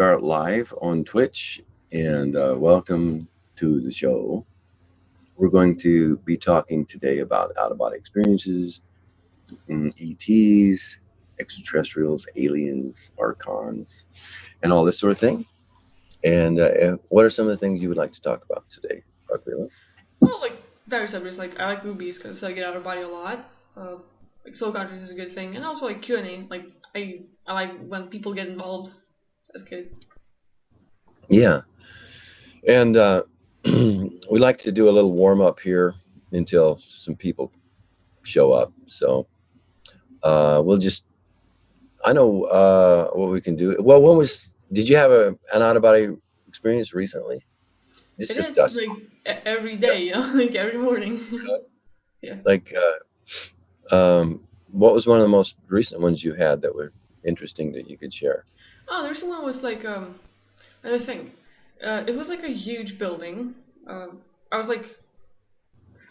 Start live on Twitch, and welcome to the show. We're going to be talking today about out-of-body experiences, ETs, extraterrestrials, aliens, archons, and all this sort of thing. And what are some of the things you would like to talk about today, Arquila? Well, like various subjects. Like I like OOBEs because I get out of body a lot. Like soul consciousness is a good thing, and also like Q&A. Like I like when people get involved. So that's good. Yeah, and we like to do a little warm up here until some people show up. So we'll just. I know what we can do. Well, did you have an out of body experience recently? This It is is us. like every day, like every morning. Yeah. Like, what was one of the most recent ones you had that were interesting that you could share? Oh, there's someone was like let me think. It was like a huge building. I was like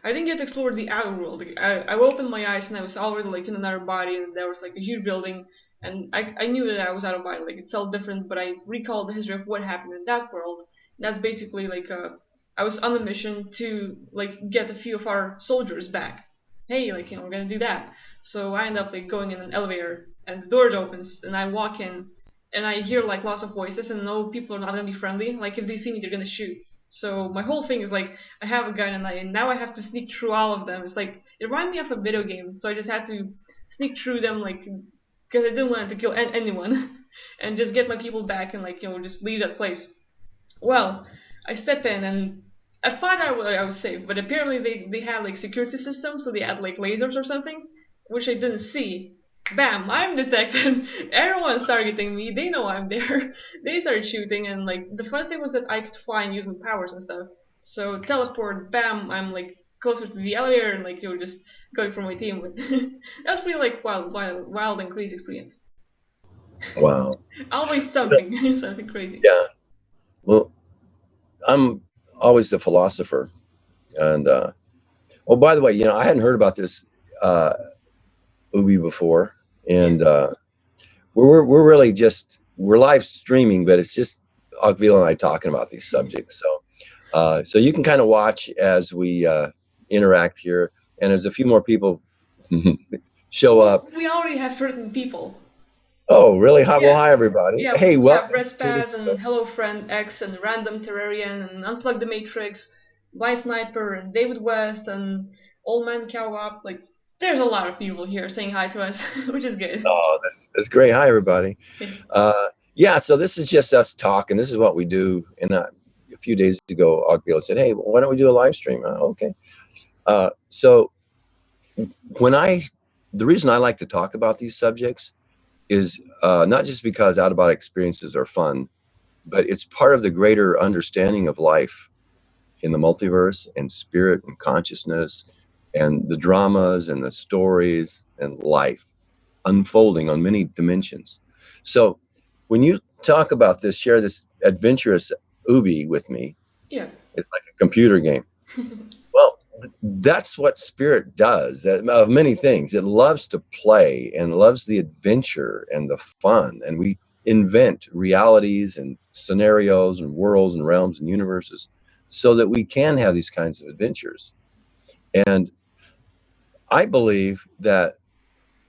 I didn't get to explore the outer world. I opened my eyes and I was already like in another body, and there was like a huge building, and I knew that I was out of body. Like it felt different, but I recalled the history of what happened in that world. And that's basically like I was on a mission to like get a few of our soldiers back. Hey, like we're gonna do that. So I end up like going in an elevator, and the door opens, and I walk in, and I hear like lots of voices, and no, people are not gonna be friendly. Like if they see me, they're gonna shoot. So my whole thing is like I have a gun and now I have to sneak through all of them. It's like it reminded me of a video game, so I just had to sneak through them like because I didn't want to kill anyone and just get my people back and like just leave that place. Well, I step in and I thought I was safe, but apparently they had like security systems, so they had like lasers or something, which I didn't see. Bam! I'm detected. Everyone's targeting me. They know I'm there. They start shooting, and like the fun thing was that I could fly and use my powers and stuff. So teleport, bam! I'm like closer to the elevator, and like just going for my team. But that was pretty like wild and crazy experience. Wow. Always something, something crazy. Yeah. Well, I'm always the philosopher, and oh, by the way, I hadn't heard about this OOBE before, and we're really we're live streaming, but it's just Ogville and I talking about these subjects. So you can kind of watch as we interact here, and as a few more people show up. We already have certain people. Oh, really? Hi, well, Yeah. hi everybody. Yeah, Hey, we have welcome Red to the Spaz show. and Hello Friend X and Random Terrarian and Unplug the Matrix, Blind Sniper and David West and Old Man Cow Up. Like, there's a lot of people here saying hi to us, which is good. Oh, that's great. Hi, everybody. Yeah, so this is just us talking. This is what we do. And a few days ago, Ogville said, "Hey, why don't we do a live stream?" Okay. So the reason I like to talk about these subjects is not just because out-of-body experiences are fun, but it's part of the greater understanding of life in the multiverse and spirit and consciousness and the dramas and the stories and life unfolding on many dimensions. So when you talk about this, share this adventurous OOBE with me. Yeah. It's like a computer game. Well, that's what spirit does, of many things. It loves to play and loves the adventure and the fun. And we invent realities and scenarios and worlds and realms and universes so that we can have these kinds of adventures. And I believe that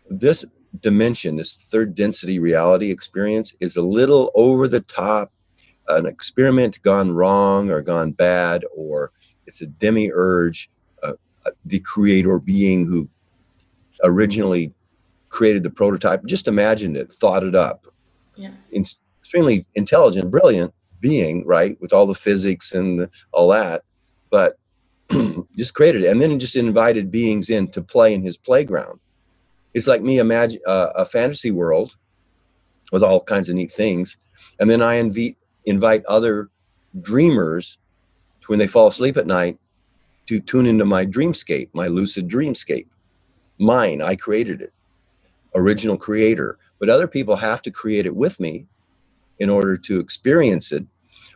this dimension, this third density reality experience, is a little over the top, an experiment gone wrong or gone bad, or it's a demiurge, the creator being who originally created the prototype, just imagined it, thought it up. Yeah. Extremely intelligent, brilliant being, right, with all the physics and all that, but just created it, and then just invited beings in to play in his playground. It's like me imagine a fantasy world with all kinds of neat things, and then I invite other dreamers when they fall asleep at night to tune into my dreamscape, my lucid dreamscape. Mine, I created it, original creator. But other people have to create it with me in order to experience it.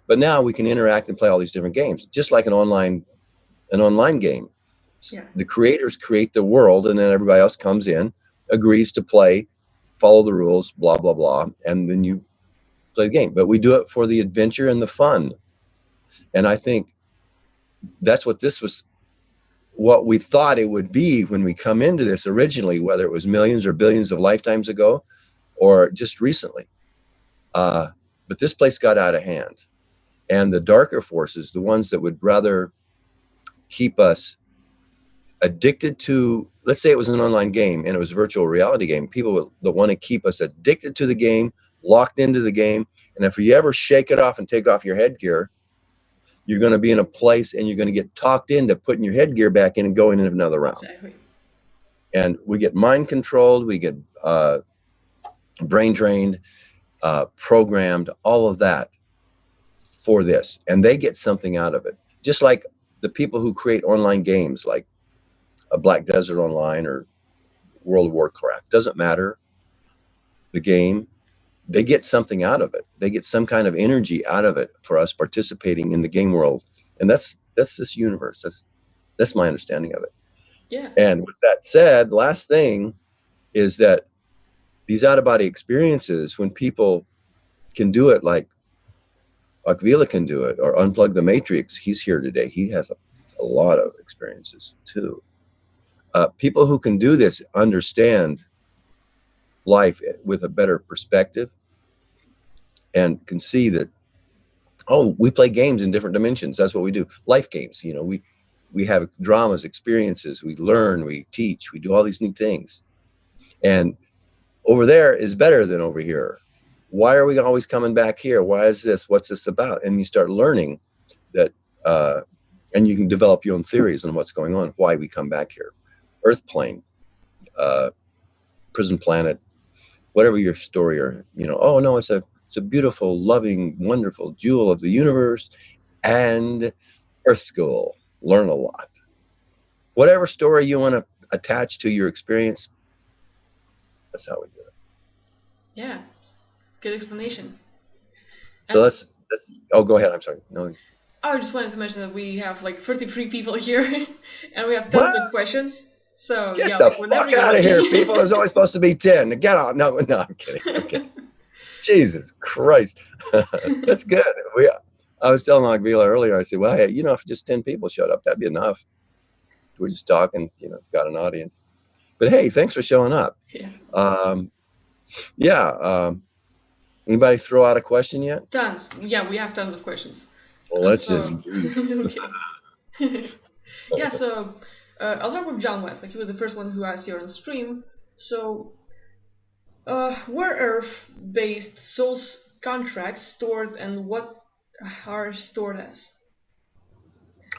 But now we can interact and play all these different games, just like an online game. Yeah. The creators create the world, and then everybody else comes in, agrees to play, follow the rules, blah, blah, blah. And then you play the game, but we do it for the adventure and the fun. And I think that's what we thought it would be when we come into this originally, whether it was millions or billions of lifetimes ago or just recently. But this place got out of hand. And the darker forces, the ones that would rather keep us addicted to, let's say it was an online game and it was a virtual reality game, people that want to keep us addicted to the game, locked into the game. And if you ever shake it off and take off your headgear, you're going to be in a place and you're going to get talked into putting your headgear back in and going in another round. Exactly. And we get mind controlled, we get brain drained, programmed, all of that for this. And they get something out of it. Just like the people who create online games like a Black Desert Online or World of Warcraft, doesn't matter the game, they get something out of it. They get some kind of energy out of it for us participating in the game world. And that's this universe. That's my understanding of it. Yeah. And with that said, last thing is that these out-of-body experiences, when people can do it like Akvila can do it, or Unplug the Matrix, he's here today. He has a lot of experiences too. People who can do this understand life with a better perspective and can see that, oh, we play games in different dimensions. That's what we do. Life games, you know, we have dramas, experiences, we learn, we teach, we do all these neat things. And over there is better than over here. Why are we always coming back here? Why is this? What's this about? And you start learning that, and you can develop your own theories on what's going on, why we come back here. Earth plane, prison planet, whatever your story, or, you know, oh no, it's a beautiful, loving, wonderful jewel of the universe, and Earth school, learn a lot. Whatever story you want to attach to your experience, that's how we do it. Yeah, good explanation. So let's oh, go ahead. I'm sorry. No. I just wanted to mention that we have like 33 people here and we have tons of questions. So get yeah, the like fuck out of here, people. There's only supposed to be 10. Get out. No, I'm kidding. Okay. Jesus Christ. That's good. I was telling Agvila earlier, I said, well, hey, you know, if just 10 people showed up, that'd be enough. We're just talking, you know, got an audience. But hey, thanks for showing up. Yeah. Anybody throw out a question yet? Tons. Yeah, we have tons of questions. Well, let's just yeah, so I'll start with John West. Like, he was the first one who asked here on stream. So, were Earth-based souls contracts stored, and what are stored as?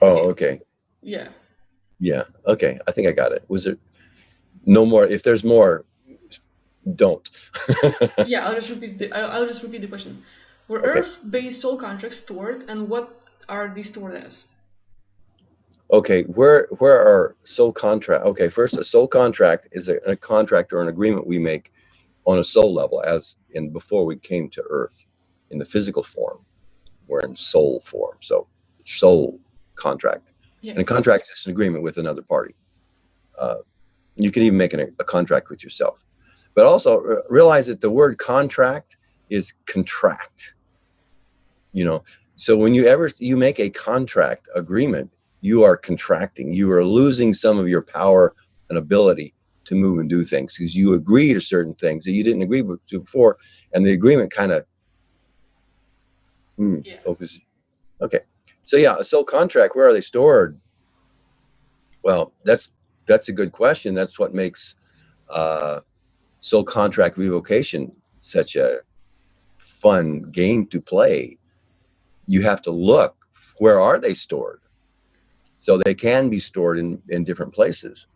Oh, okay. Yeah. Yeah. Okay. I think I got it. Was there no more? If there's more, don't. Yeah, I'll just repeat the question. Were Earth-based soul contracts stored, and what are these stored as? Okay, where are soul contract? Okay, first, a soul contract is a contract or an agreement we make on a soul level, as in before we came to Earth in the physical form. We're in soul form, so soul contract. Yeah. And a contract is just an agreement with another party. You can even make a contract with yourself. But also realize that the word contract is contract. You know, so when you make a contract agreement, you are contracting. You are losing some of your power and ability to move and do things because you agree to certain things that you didn't agree to before, and the agreement kind of focuses. Okay, so yeah, a soul contract. Where are they stored? Well, that's a good question. That's what makes soul contract revocation such a fun game to play. You have to look, where are they stored? So they can be stored in different places,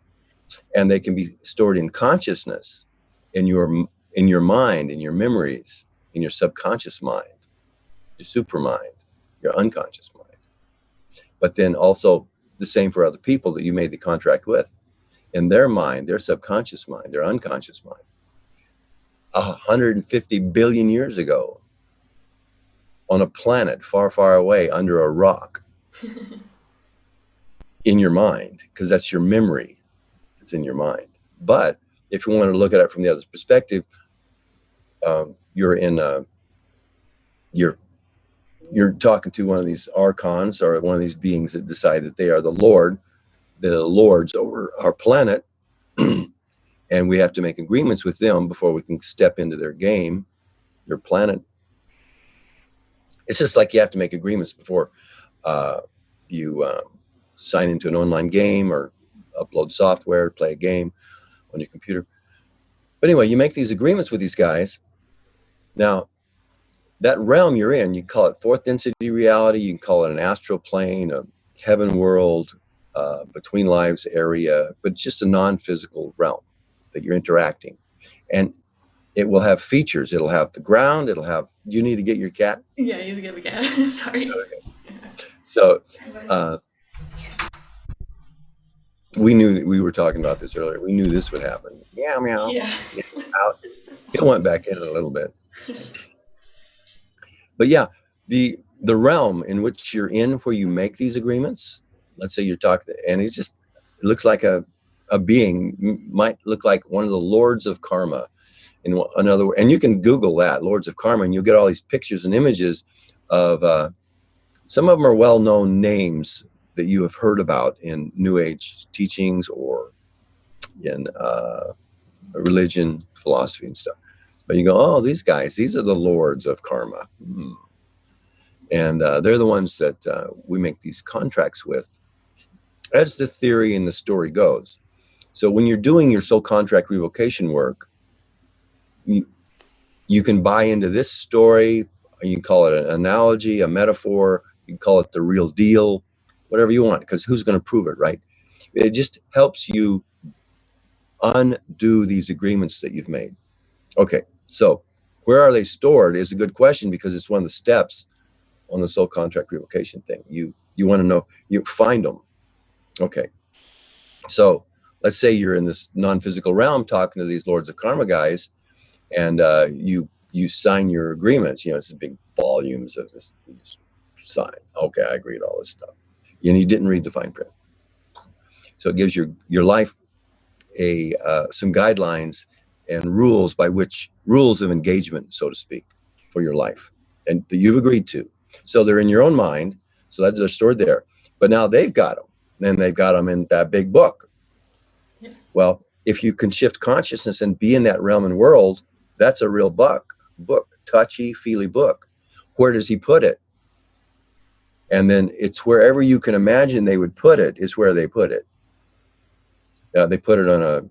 and they can be stored in consciousness, in your mind, in your memories, in your subconscious mind, your supermind, your unconscious mind. But then also the same for other people that you made the contract with, in their mind, their subconscious mind, their unconscious mind. 150 billion years ago, on a planet far, far away under a rock, in your mind, because that's your memory. It's in your mind. But if you want to look at it from the other perspective, you're in you're talking to one of these archons or one of these beings that decide that they are the lords over our planet, and we have to make agreements with them before we can step into their game, their planet. It's just like you have to make agreements before you sign into an online game or upload software, play a game on your computer. But anyway, you make these agreements with these guys. Now, that realm you're in, you call it fourth density reality, you can call it an astral plane, a heaven world, between lives area, but it's just a non-physical realm that you're interacting. And it will have features. It'll have the ground. It'll have, you need to get your cat? Yeah, you need to get the cat. Sorry. Okay. So we knew that we were talking about this earlier. We knew this would happen. Meow, meow. Yeah. Out. It went back in a little bit. But yeah, the realm in which you're in, where you make these agreements, let's say you're talking, and it looks like a being, might look like one of the lords of karma. In another, and you can Google that, lords of karma, and you'll get all these pictures and images of, some of them are well-known names that you have heard about in New Age teachings or in religion, philosophy, and stuff. But you go, oh, these guys, these are the lords of karma. And they're the ones that we make these contracts with, as the theory and the story goes. So when you're doing your soul contract revocation work, you can buy into this story. You can call it an analogy, a metaphor. You can call it the real deal, whatever you want, because who's going to prove it, right? It just helps you undo these agreements that you've made. Okay, so where are they stored is a good question, because it's one of the steps on the soul contract revocation thing. You want to know, you find them. Okay, so let's say you're in this non-physical realm talking to these lords of karma guys, and you sign your agreements. You know, it's big volumes of this. You sign. Okay, I agree to all this stuff. And you didn't read the fine print. So it gives your life some guidelines and rules rules of engagement, so to speak, for your life, and that you've agreed to. So they're in your own mind. So they're stored there. But now they've got them. Then they've got them in that big book. Yeah. Well, if you can shift consciousness and be in that realm and world, that's a real book, touchy, feely book. Where does he put it? And then it's wherever you can imagine they would put it is where they put it. They put it on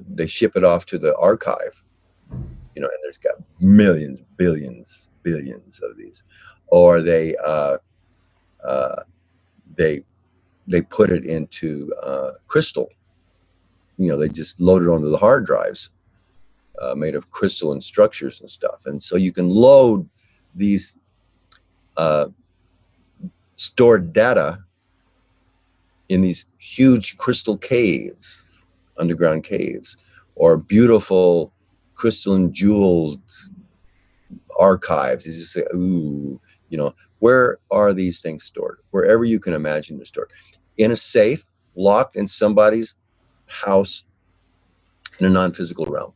they ship it off to the archive, and there's got millions, billions of these. Or they put it into crystal. They just load it onto the hard drives made of crystalline structures and stuff. And so you can load these stored data in these huge crystal caves, underground caves, or beautiful crystalline jeweled archives. You just say, ooh, where are these things stored? Wherever you can imagine they're stored. In a safe, locked in somebody's house in a non-physical realm.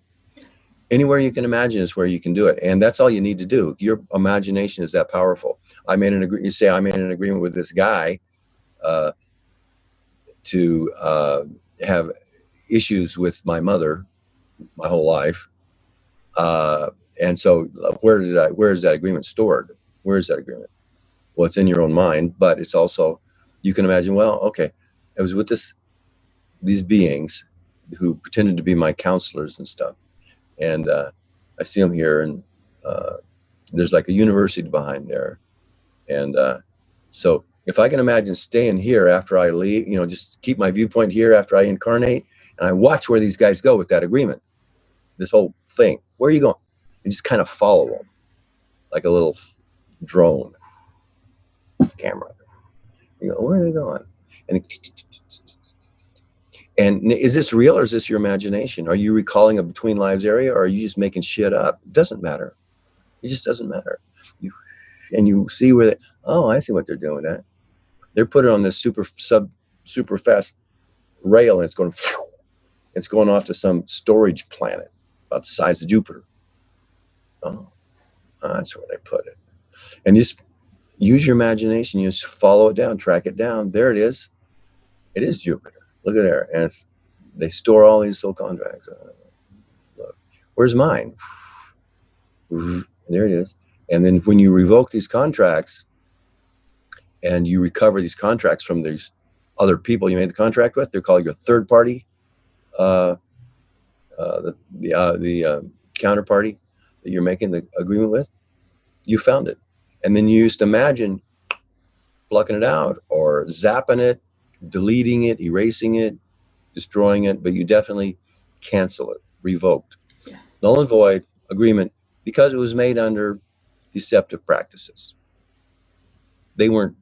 Anywhere you can imagine is where you can do it. And that's all you need to do. Your imagination is that powerful. I made an agreement with this guy to have issues with my mother my whole life. And so where is that agreement stored? Where is that agreement? Well, it's in your own mind, but it's also, you can imagine, well, okay, I was with these beings who pretended to be my counselors and stuff. And I see them here, and there's like a university behind there. And so if I can imagine staying here after I leave, just keep my viewpoint here after I incarnate, and I watch where these guys go with that agreement, this whole thing. Where are you going? And just kind of follow them like a little drone camera. Where are they going? And is this real, or is this your imagination? Are you recalling a between lives area, or are you just making shit up? It doesn't matter. It just doesn't matter. You see where I see what they're doing at. They're putting on this super fast rail, and it's going off to some storage planet about the size of Jupiter. Oh, that's where they put it. And just use your imagination. You just follow it down, track it down. There it is. It is Jupiter. Look at there. And they store all these soul contracts. Look, where's mine? There it is. And then when you revoke these contracts and you recover these contracts from these other people you made the contract with, they're called your third party, the counterparty that you're making the agreement with. You found it. And then you used to imagine plucking it out or zapping it, deleting it, erasing it, destroying it, but you definitely cancel it, revoked. Yeah. Null and void agreement, because it was made under deceptive practices. They weren't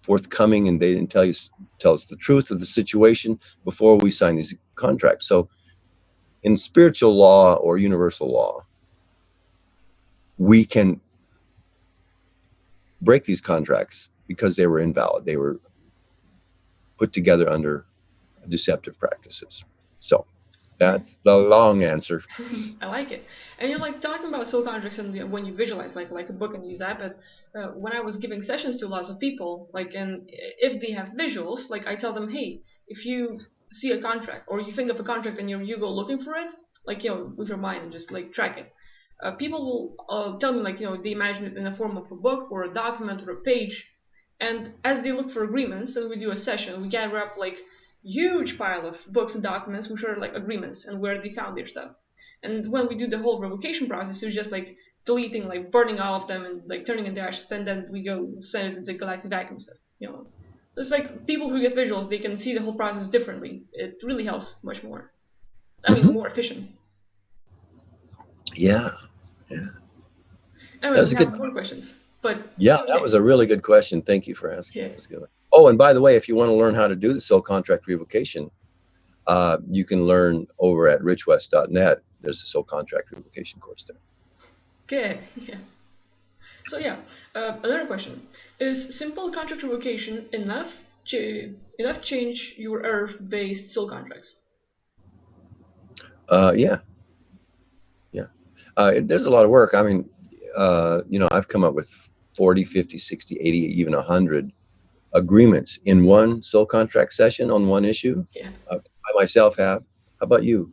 forthcoming and they didn't tell us the truth of the situation before we signed these contracts. So in spiritual law or universal law, we can break these contracts because they were invalid. They were put together under deceptive practices. So that's the long answer. I like it. And you're like talking about soul contracts, and when you visualize like a book and you zap it. When I was giving sessions to lots of people, like, and if they have visuals, like I tell them, hey, if you see a contract or you think of a contract and you go looking for it, like, you know, with your mind, just like track it. People will tell me, like, you know, they imagine it in the form of a book or a document or a page, and as they look for agreements, and we do a session, we gather up like huge pile of books and documents which are like agreements and where they found their stuff. And when we do the whole revocation process, it's just like deleting, like burning all of them and like turning into ashes, and then we go send it to the galactic vacuum stuff, you know. So it's like people who get visuals, they can see the whole process differently. It really helps much more. I mean, more efficient. Yeah. Yeah. Anyway, we have more questions. But yeah, that was a really good question. Thank you for asking. Yeah. That was good. Oh, and by the way, if you want to learn how to do the soul contract revocation, you can learn over at richwest.net. There's a soul contract revocation course there. Okay. Yeah. So yeah, another question: is simple contract revocation enough change your Earth-based soul contracts? Yeah. There's a lot of work. I mean, you know, I've come up with 40, 50, 60, 80, even 100 agreements in one soul contract session on one issue. Yeah. I myself have. How about you?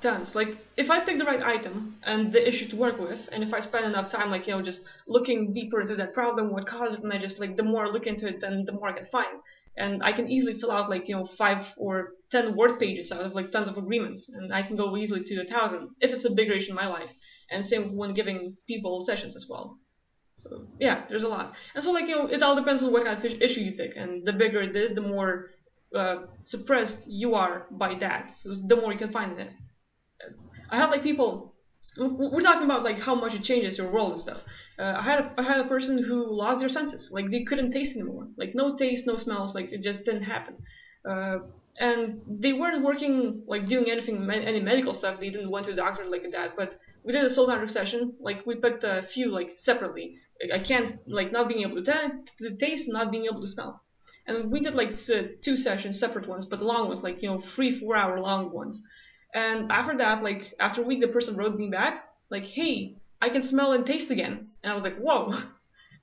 Tons. Like, if I pick the right item and the issue to work with, and if I spend enough time, like, you know, just looking deeper into that problem, what caused it, and I just, like, the more I look into it, then the more I can find. And I can easily fill out, like, you know, 5 or 10 word pages out of, like, tons of agreements, and I can go easily to 1,000 if it's a bigger issue in my life. And same when giving people sessions as well. So, yeah, there's a lot. And so, like, you know, it all depends on what kind of issue you pick, and the bigger it is, the more suppressed you are by that, so the more you can find in it. I had like people, we're talking about like how much it changes your world and stuff. I had a person who lost their senses, like they couldn't taste anymore, like no taste, no smells, like it just didn't happen. And they weren't working, like doing anything, any medical stuff. They didn't went to the doctor like that. But we did a soul contract session. Like we picked a few like separately. Like, I can't, like, not being able to taste, not being able to smell. And we did like 2 sessions, separate ones, but the long ones, like, you know, 3-4 hour long ones. And after that, like after a week, the person wrote me back like, "Hey, I can smell and taste again." And I was like, "Whoa,"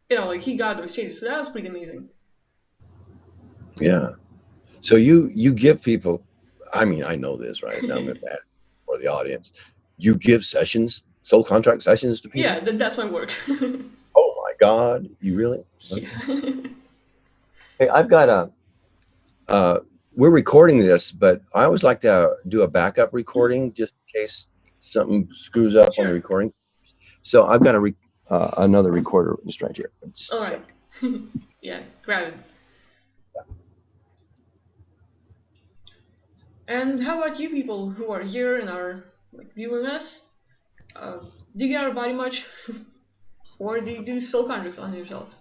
you know, like he got those changes. So that was pretty amazing. Yeah. So you give people, I mean, I know this, right? Now I'm going to add for the audience. You give sessions, soul contract sessions to people? Yeah, that's my work. Oh my God, you really? Okay. Yeah. Hey, I've got we're recording this, but I always like to do a backup recording just in case something screws up on the recording. So I've got another recorder just right here. Just all right. Yeah, grab it. Yeah. And how about you people who are here and are like viewing us? Do you get out of body much? Or do you do soul contracts on yourself?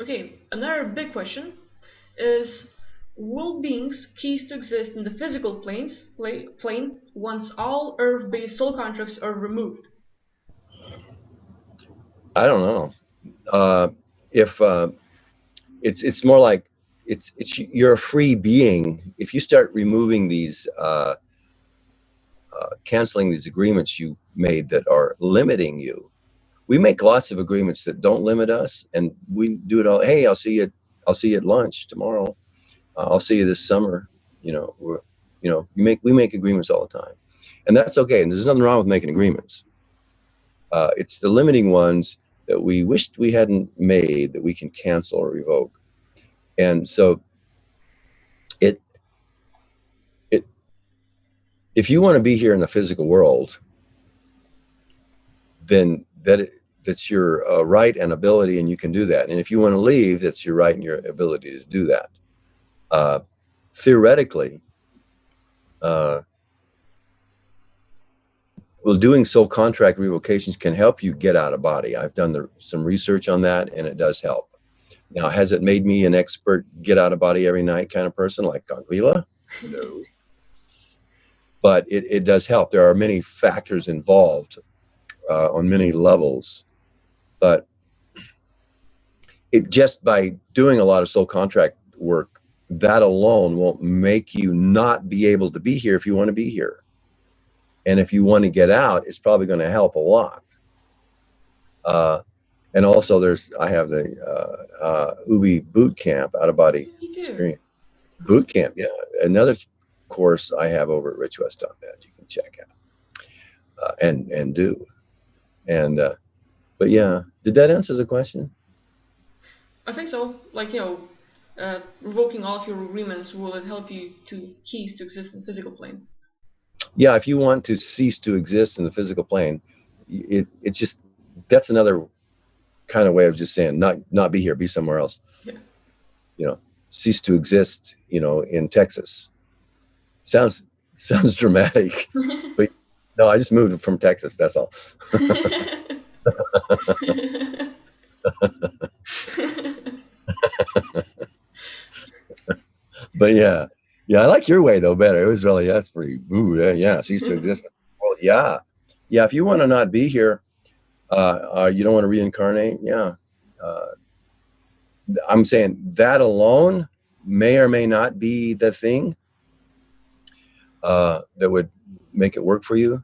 Okay, another big question is, will beings cease to exist in the physical plane once all Earth-based soul contracts are removed? I don't know. If it's more like it's you're a free being. If you start removing these, canceling these agreements you made that are limiting you. We make lots of agreements that don't limit us, and we do it all. Hey, I'll see you at lunch tomorrow. I'll see you this summer. We make agreements all the time, and that's okay. And there's nothing wrong with making agreements. It's the limiting ones that we wished we hadn't made that we can cancel or revoke. And so if you want to be here in the physical world, then that's your right and ability, and you can do that. And if you want to leave, that's your right and your ability to do that. Theoretically, doing soul contract revocations can help you get out of body. I've done some research on that, and it does help. Now, has it made me an expert get out of body every night kind of person like Aguila? No. But it does help. There are many factors involved on many levels, but it just by doing a lot of soul contract work, that alone won't make you not be able to be here if you want to be here. And if you want to get out, it's probably going to help a lot. And also I have the OOBE boot camp, out of body experience boot camp. Yeah. Another course I have over at richwest.net you can check out and do. And but yeah, did that answer the question? I think so. Like, revoking all of your agreements, will it help you to cease to exist in the physical plane? Yeah, if you want to cease to exist in the physical plane, it's just, that's another kind of way of just saying not be here, be somewhere else. Yeah. Cease to exist, in Texas. Sounds dramatic, but no, I just moved from Texas. That's all. But yeah, I like your way though better. It was really, that's pretty. Ooh, yeah, cease to exist. Well, yeah. If you want to not be here, you don't want to reincarnate. Yeah, I'm saying that alone may or may not be the thing that would make it work for you.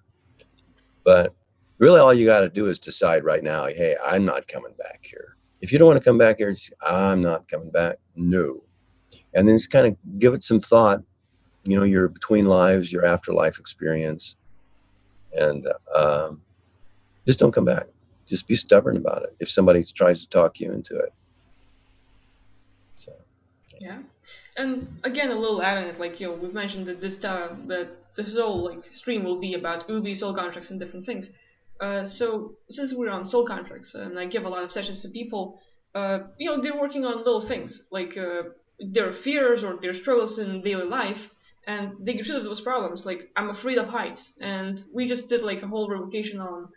But really, all you got to do is decide right now, hey, I'm not coming back here. If you don't want to come back here, I'm not coming back. No. And then just kind of give it some thought, your between lives, your afterlife experience, and just don't come back. Just be stubborn about it if somebody tries to talk you into it. So. Yeah. And again, a little add on it, like, we've mentioned that this whole stream will be about OOBE, soul contracts, and different things. So since we're on soul contracts, and I give a lot of sessions to people, they're working on little things like their fears or their struggles in daily life, and they get rid of those problems. Like, I'm afraid of heights, and we just did a whole revocation on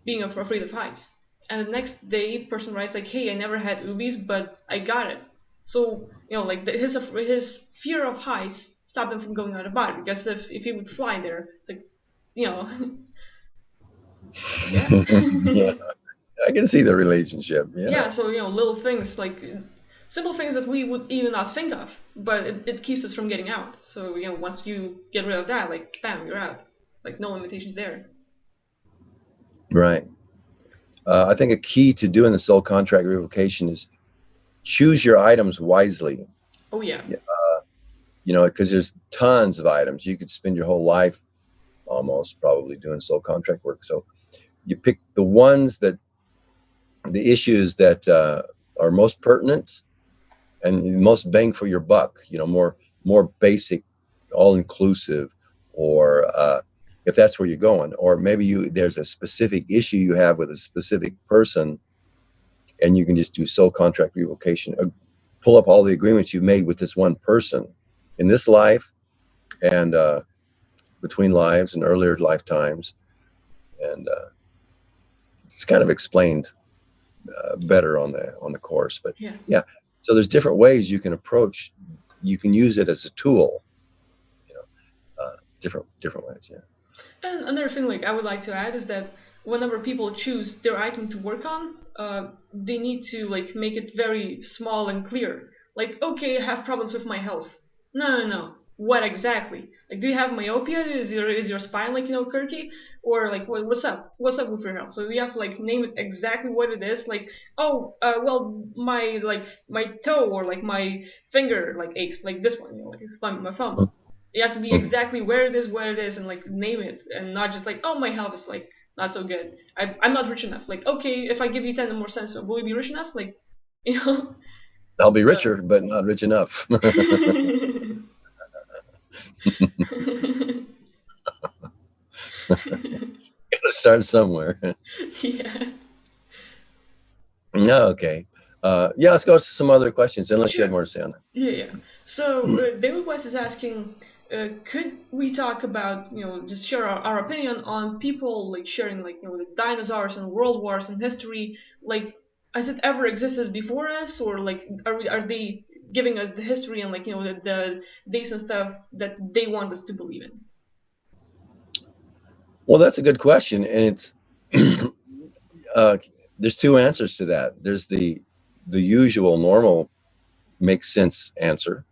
being afraid of heights. And the next day, person writes hey, I never had OOBEs, but I got it. So his fear of heights stopped him from going out of body, because if he would fly there, it's yeah. Yeah, I can see the relationship. Yeah. So little things, simple things that we would even not think of, but it keeps us from getting out. So once you get rid of that, bam, you're out. No limitations there. Right. I think a key to doing the soul contract revocation is choose your items wisely. Oh yeah. Because there's tons of items. You could spend your whole life almost probably doing soul contract work. So you pick the issues that are most pertinent and most bang for your buck, more basic, all inclusive, or if that's where you're going, or maybe there's a specific issue you have with a specific person, and you can just do soul contract revocation, pull up all the agreements you've made with this one person in this life and between lives and earlier lifetimes, and it's kind of explained better on the course. But yeah, so there's different ways you can approach. You can use it as a tool, different ways. Yeah. And another thing I would like to add is that whenever people choose their item to work on, they need to make it very small and clear. Like, okay, I have problems with my health. No. What exactly? Like, do you have myopia? Is your spine like, quirky? Or like, what's up? What's up with your health? So you have to like name it exactly what it is. Like, oh, well, my toe or like my finger like aches, like this one, like it's my thumb. You have to be exactly where it is, and like name it, and not just like, oh, my health is like not so good. I'm not rich enough. Like, okay, if I give you 10 more cents, will you be rich enough? Like, you know. I'll be So. richer, but not rich enough. Gotta start somewhere. Yeah. No, okay. Yeah, let's go to some other questions, unless you had more to say on that. Yeah. So David West is asking, could we talk about, just share our opinion on people like sharing like, the dinosaurs and world wars and history, like, has it ever existed before us, or like are they giving us the history and like, the dates and stuff that they want us to believe in? Well, that's a good question, and it's there's two answers to that. There's the usual normal makes sense answer,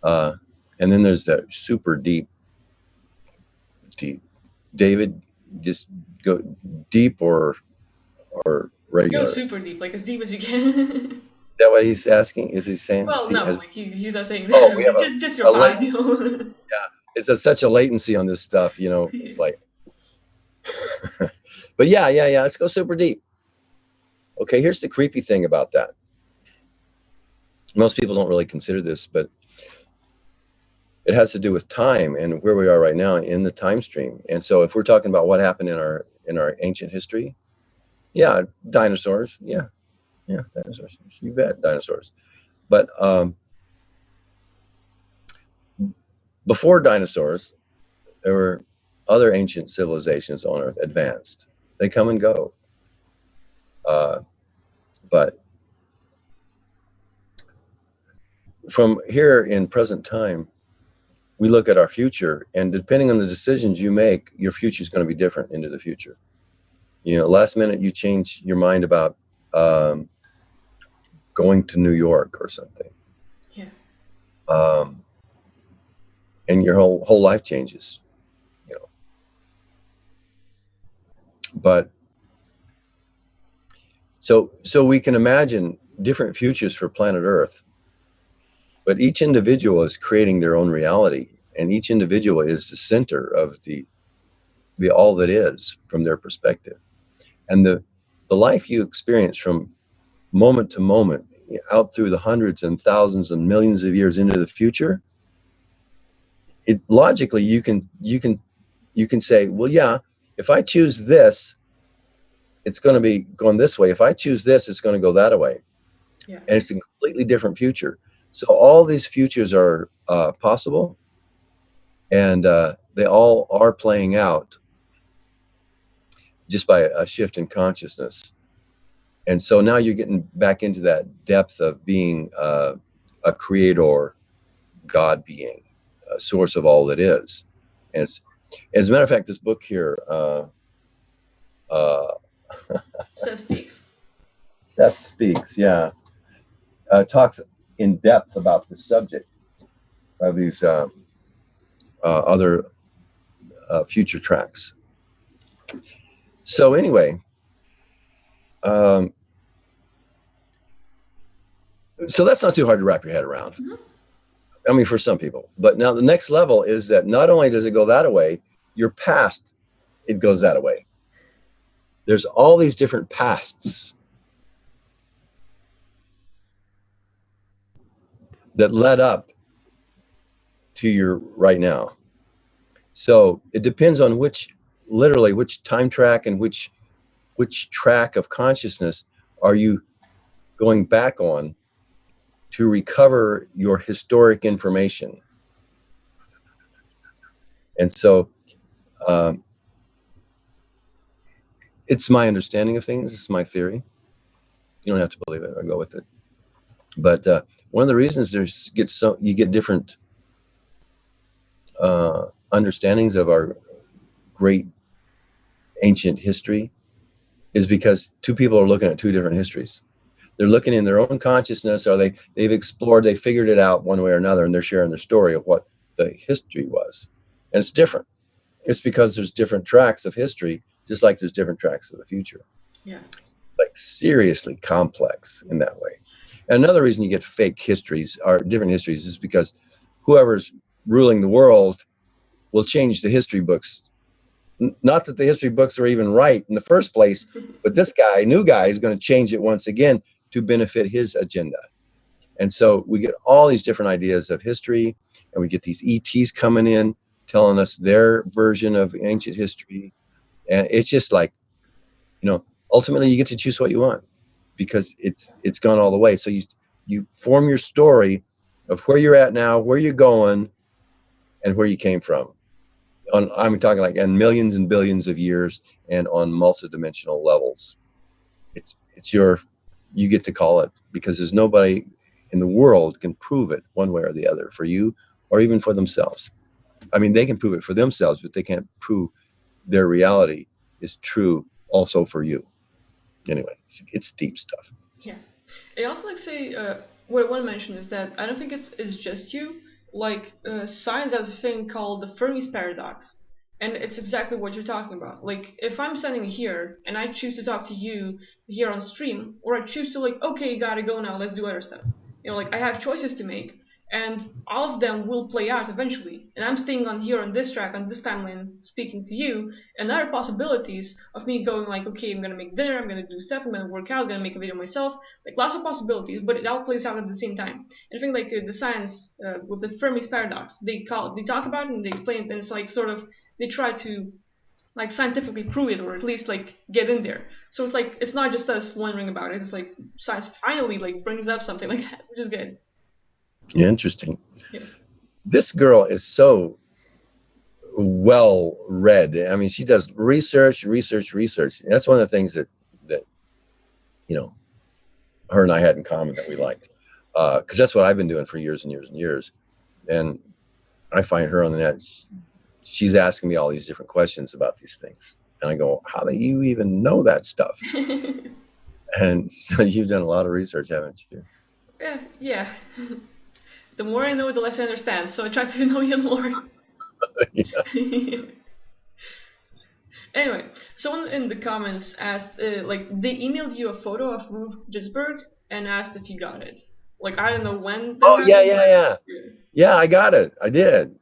and then there's that super deep. David, just go deep or regular. Go super deep, like as deep as you can. That what he's asking? Is he saying? Well, no, like he's not saying Oh, that. we have just your a thoughts, latency. Yeah, it's such a latency on this stuff. It's like. But yeah. Let's go super deep. Okay, here's the creepy thing about that. Most people don't really consider this, but it has to do with time and where we are right now in the time stream. And so if we're talking about what happened in our ancient history, yeah, dinosaurs, yeah, dinosaurs, you bet, dinosaurs. But before dinosaurs, there were other ancient civilizations on Earth, advanced. They come and go. But from here in present time, we look at our future, and depending on the decisions you make, your future is going to be different into the future. Last minute you change your mind about going to New York or something. Yeah. And your whole life changes. But so we can imagine different futures for planet Earth. But each individual is creating their own reality, and each individual is the center of the all that is from their perspective. And the life you experience from moment to moment, out through the hundreds and thousands and millions of years into the future, it logically you can say, well, yeah, if I choose this, it's going to be going this way. If I choose this, it's going to go that way. Yeah. And it's a completely different future. So all these futures are possible, and they all are playing out just by a shift in consciousness. And so now you're getting back into that depth of being a creator, God being, a source of all that is. And it's, as a matter of fact, this book here, Seth Speaks, yeah, talks in depth about the subject of these other future tracks. So anyway, so that's not too hard to wrap your head around. Mm-hmm. I mean, for some people. But now the next level is that not only does it go that way, your past, it goes that way. There's all these different pasts that led up to your right now. So it depends on which time track and which track of consciousness are you going back on to recover your historic information. And so it's my understanding of things. It's my theory. You don't have to believe it or go with it. But one of the reasons you get different understandings of our great ancient history is because two people are looking at two different histories. They're looking in their own consciousness, or they've explored, they figured it out one way or another, and they're sharing their story of what the history was. And it's different. It's because there's different tracks of history, just like there's different tracks of the future. Yeah. Like seriously complex in that way. And another reason you get fake histories or different histories is because whoever's ruling the world will change the history books. Not that the history books are even right in the first place, but this guy, new guy, is going to change it once again to benefit his agenda. And so we get all these different ideas of history, and we get these ETs coming in telling us their version of ancient history. And it's just like, you know, ultimately you get to choose what you want because it's gone all the way. So you form your story of where you're at now, where you're going, and where you came from. I'm talking like in millions and billions of years and on multidimensional levels. You get to call it, because there's nobody in the world can prove it one way or the other for you or even for themselves. I mean, they can prove it for themselves, but they can't prove their reality is true also for you. Anyway, it's deep stuff. Yeah. I also like say what I want to mention is that I don't think it's just you. Like science has a thing called the Fermi's paradox, and it's exactly what you're talking about. Like if I'm standing here and I choose to talk to you here on stream, or I choose to like, okay, you gotta go now, let's do other stuff. You know, like I have choices to make, and all of them will play out eventually. And I'm staying on here on this track, on this timeline, speaking to you, and there are possibilities of me going like, okay, I'm gonna make dinner, I'm gonna do stuff, I'm gonna work out, I'm gonna make a video myself, like lots of possibilities, but it all plays out at the same time. And I think like the science with the Fermi's paradox, they talk about it and they explain it, and it's like sort of they try to like scientifically prove it, or at least like get in there. So it's like it's not just us wondering about it. It's like science finally like brings up something like that, which is good. Interesting. Yeah. This girl is so well read. I mean, she does research. That's one of the things that you know, her and I had in common that we liked, because that's what I've been doing for years and years and years. And I find her on the net. She's asking me all these different questions about these things, and I go, "How do you even know that stuff?" And so you've done a lot of research, haven't you? Yeah. The more I know, the less I understand. So I try to know you more. Yeah. Anyway, someone in the comments asked, like, they emailed you a photo of Ruth Ginsburg and asked if you got it. Like, I don't know when that happened. Yeah. Yeah, I got it. I did.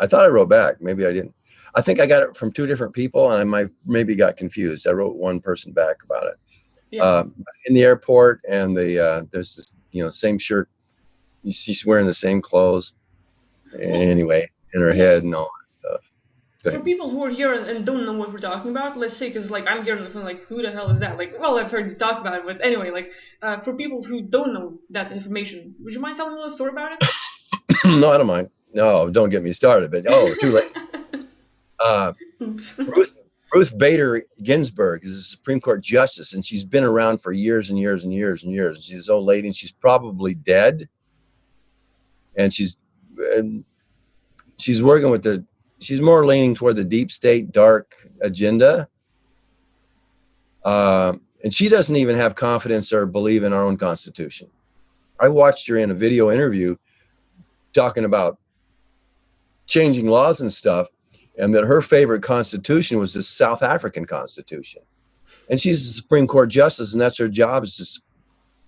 I thought I wrote back. Maybe I didn't. I think I got it from two different people, and I maybe got confused. I wrote one person back about it. Yeah. In the airport, and there's this, same shirt. She's wearing the same clothes. Anyway, in her head and all that stuff. For people who are here and don't know what we're talking about, let's say, because like I'm here on the phone, like who the hell is that? Like, well, I've heard you talk about it, but anyway, like for people who don't know that information, would you mind telling a little story about it? No, I don't mind. No, don't get me started. But too late. Ruth Bader Ginsburg is a Supreme Court justice, and she's been around for years and years and years and years. She's an old lady, and she's probably dead. And she's working with she's more leaning toward the deep state, dark agenda. And she doesn't even have confidence or believe in our own Constitution. I watched her in a video interview talking about changing laws and stuff, and that her favorite constitution was the South African Constitution. And she's a Supreme Court justice, and that's her job, is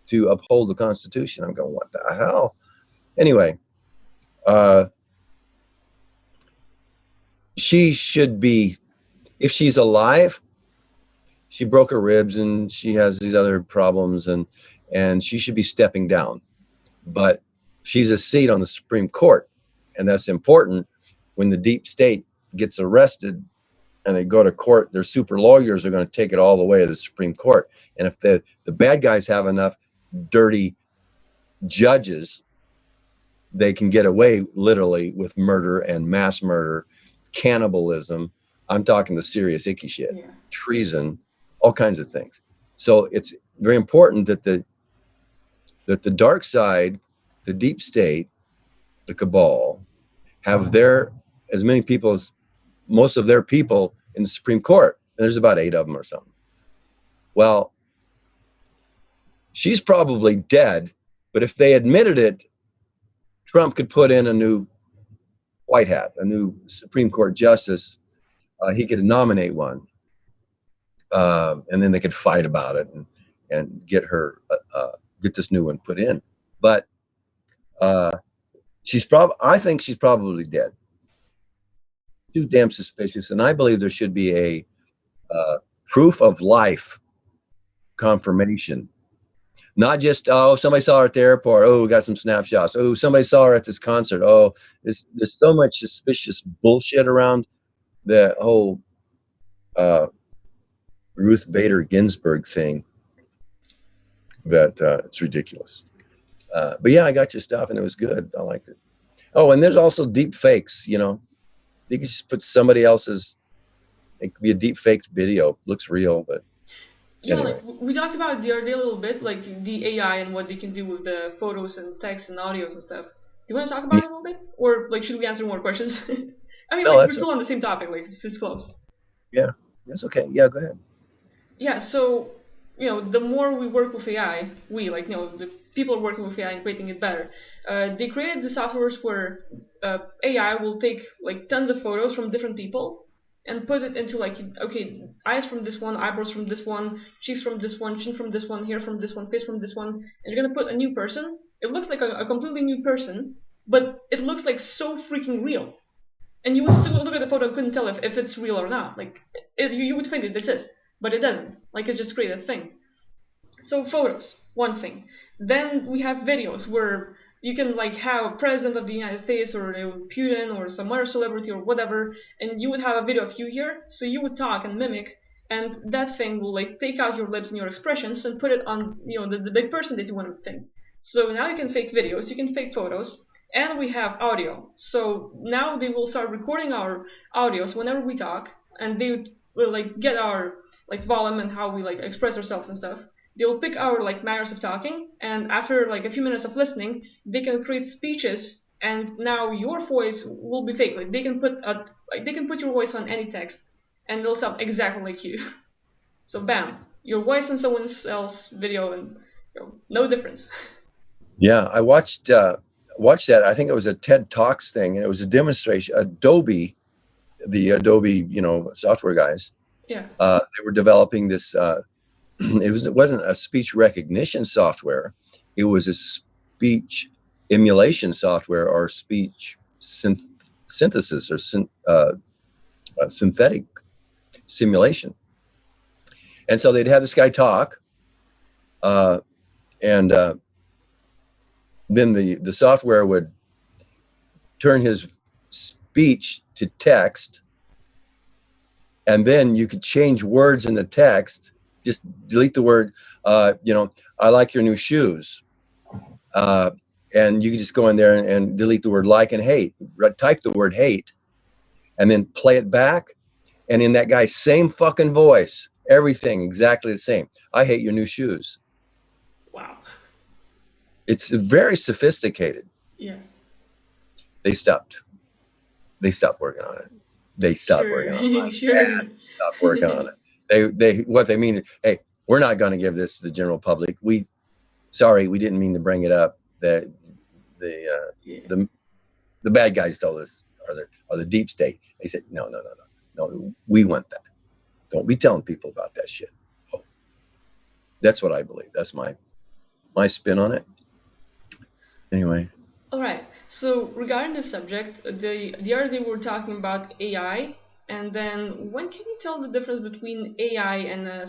to uphold the Constitution. I'm going, what the hell? Anyway, she should be, if she's alive, she broke her ribs and she has these other problems, and she should be stepping down. But she's a seat on the Supreme Court, and that's important. When the deep state gets arrested and they go to court, their super lawyers are going to take it all the way to the Supreme Court. And if the bad guys have enough dirty judges, they can get away literally with murder and mass murder, cannibalism. I'm talking the serious icky shit, yeah. Treason, all kinds of things. So it's very important that the dark side, the deep state, the cabal, have as many people as most of their people in the Supreme Court. And there's about 8 of them or something. Well, she's probably dead, but if they admitted it, Trump could put in a new white hat, a new Supreme Court justice. He could nominate one, and then they could fight about it and get her get this new one put in. But I think she's probably dead. Too damn suspicious, and I believe there should be a proof of life confirmation. Not just, oh, somebody saw her at the airport. Oh, we got some snapshots. Oh, somebody saw her at this concert. Oh, there's so much suspicious bullshit around the whole Ruth Bader Ginsburg thing that it's ridiculous. But yeah, I got your stuff and it was good. I liked it. Oh, and there's also deep fakes, you know. You can just put somebody else's, it could be a deep faked video. Looks real, but Yeah, anyway. like we talked about the other day a little bit, like the AI and what they can do with the photos and text and audios and stuff. Do you want to talk about it a little bit, or like should we answer more questions? I mean, No, like we're that's still on the same topic, like it's close. yeah, that's okay. Yeah, go ahead. Yeah, so the more we work with AI, the people working with AI and creating it better, they created the softwares where AI will take like tons of photos from different people and put it into like, okay, eyes from this one, eyebrows from this one, cheeks from this one, chin from this one, hair from this one, face from this one, and you're gonna put a new person. It looks like a completely new person, but it looks like so freaking real. And you would still look at the photo and couldn't tell if it's real or not. Like, you would think it exists, but it doesn't. Like, it just created a thing. So photos, one thing. Then we have videos where you can like have a president of the United States or Putin or some other celebrity or whatever, and you would have a video of you here, so you would talk and mimic, and that thing will like take out your lips and your expressions and put it on the big person that you want to think. So now you can fake videos, you can fake photos, and we have audio. So now they will start recording our audios whenever we talk, and they will like get our like volume and how we like express ourselves and stuff. They'll pick our like manners of talking, and after like a few minutes of listening, they can create speeches, and now your voice will be fake. Like they can put your voice on any text, and it'll sound exactly like you. So bam, your voice in someone else's video, and no difference. Yeah, I watched that. I think it was a TED Talks thing, and it was a demonstration. Adobe, the Adobe, software guys. Yeah. They were developing this. It wasn't a speech recognition software. It was a speech emulation software or speech synthesis or synthetic simulation. And so they'd have this guy talk, and then the software would turn his speech to text, and then you could change words in the text. Just delete the word, I like your new shoes. And you can just go in there and delete the word like and hate, type the word hate, and then play it back. And in that guy's same fucking voice, everything exactly the same. I hate your new shoes. Wow. It's very sophisticated. Yeah. They stopped working on it. They stopped working on it. Sure. Stopped working on it. What they mean is, hey, we're not going to give this to the general public. We didn't mean to bring it up. The bad guys told us, or the deep state. They said, no, we want that. Don't be telling people about that shit. Oh, that's what I believe. That's my spin on it. Anyway. All right. So regarding the subject, the other day we were talking about AI. And then, when can you tell the difference between AI and a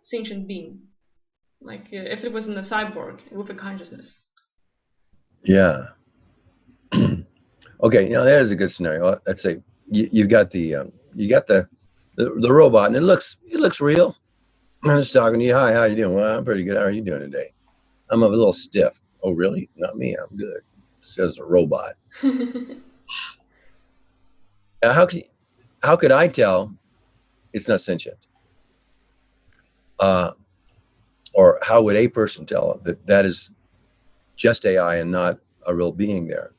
sentient being? Like, if it was in a cyborg with a consciousness. Yeah. Okay, there's a good scenario. Let's say you got the robot, and it looks real. I'm just talking to you. Hi, how you doing? Well, I'm pretty good. How are you doing today? I'm a little stiff. Oh, really? Not me. I'm good. Says the robot. Now, how could I tell it's not sentient? Or how would a person tell that is just AI and not a real being there?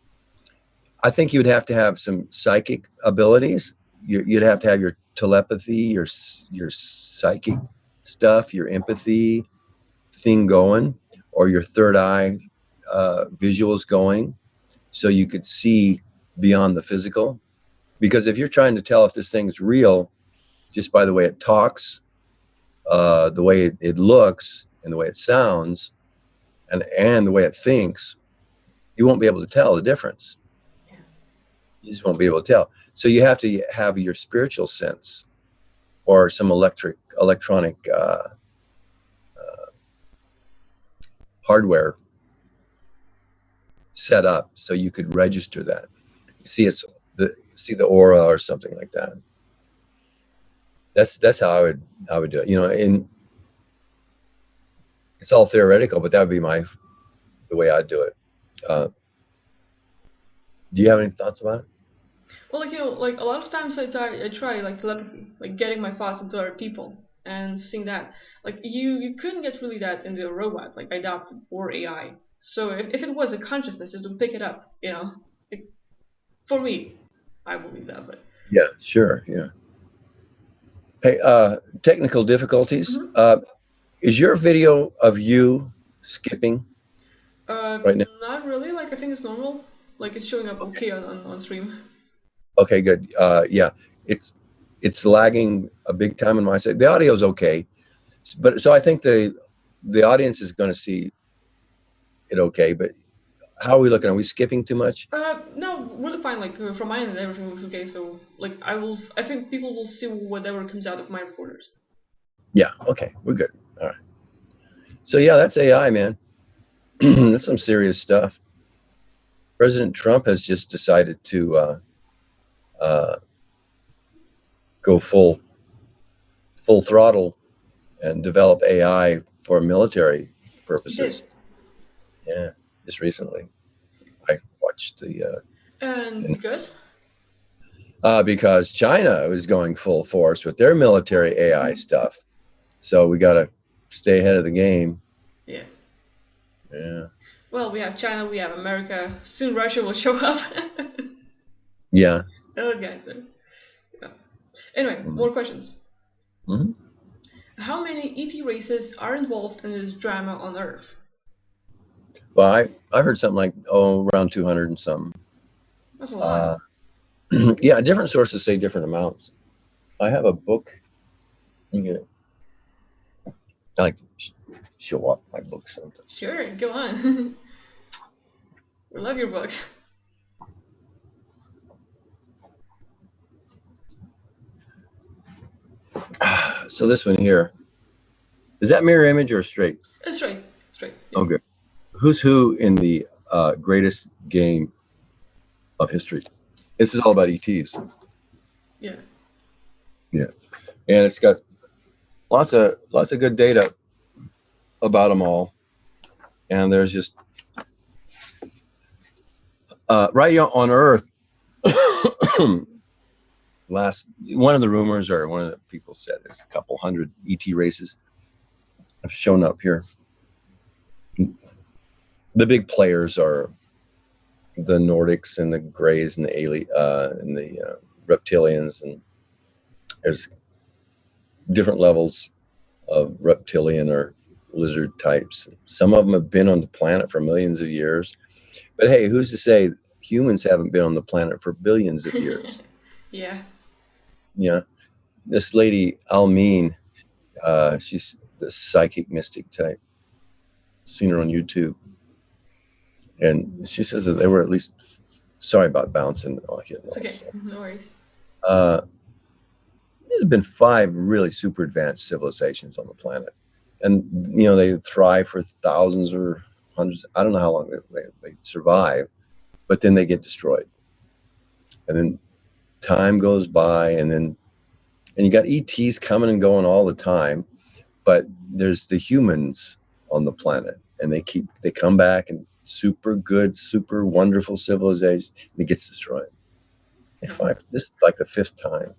I think you'd have to have some psychic abilities. You'd have to have your telepathy, your psychic stuff, your empathy, thing going, or your third eye visuals going, so you could see beyond the physical. Because if you're trying to tell if this thing's real just by the way it talks, the way it looks, and the way it sounds, and the way it thinks, you won't be able to tell the difference. You just won't be able to tell. So you have to have your spiritual sense, or some electronic hardware set up so you could register that. See the aura or something like that. That's how I would do it. You know, it's all theoretical, but that would be the way I'd do it. Do you have any thoughts about it? Well, like, you know, like a lot of times I try like telepathy, like getting my thoughts into other people and seeing that. Like you couldn't get really that into a robot, like I doubt, or AI. So if it was a consciousness, it would pick it up, you know. For me, I believe that, but yeah, sure, yeah. Hey, technical difficulties. Is your video of you skipping right now? Not really. Like I think it's normal. Like it's showing up okay on stream. Okay, good. Yeah, it's lagging a big time on my side. The audio's okay, but so I think the audience is going to see it okay. But how are we looking? Are we skipping too much? No, really fine. Like from my end, everything looks okay. So like I think people will see whatever comes out of my recorders. Yeah. Okay, we're good. All right. So yeah, that's AI, man. That's some serious stuff. President Trump has just decided to go full throttle and develop AI for military purposes. Yeah, just recently. I watched the. And because? Because China was going full force with their military AI stuff, so we got to stay ahead of the game. Yeah. Yeah. Well, we have China, we have America. Soon Russia will show up. Yeah. Those guys. Yeah. Anyway, more questions. How many ET races are involved in this drama on Earth? Well, I heard something like around 200 and something. That's a lot. Yeah, different sources say different amounts. I have a book. You get it. I like to show off my books sometimes. Sure, go on. We love your books. So this one here, is that mirror image or straight? It's straight. Yeah. Oh, good. Who's who in the greatest game of history? This is all about ETs. Yeah. Yeah, and it's got lots of good data about them all, and there's just right on Earth. One of the rumors, or one of the people said, there's a couple hundred ET races have shown up here. The big players are the Nordics and the Greys and the reptilians, and there's different levels of reptilian or lizard types. Some of them have been on the planet for millions of years, but hey, who's to say humans haven't been on the planet for billions of years? Yeah. Yeah, this lady Almeen, she's the psychic mystic type. Seen her on YouTube, and she says that there were at least. Sorry about bouncing. It's okay. No worries. There's been 5 really super advanced civilizations on the planet, and you know they thrive for thousands or hundreds. I don't know how long they survive, but then they get destroyed, and then time goes by, and you got ETs coming and going all the time, but there's the humans on the planet, and they come back, and super good, super wonderful civilization, and it gets destroyed. This is like the 5th time.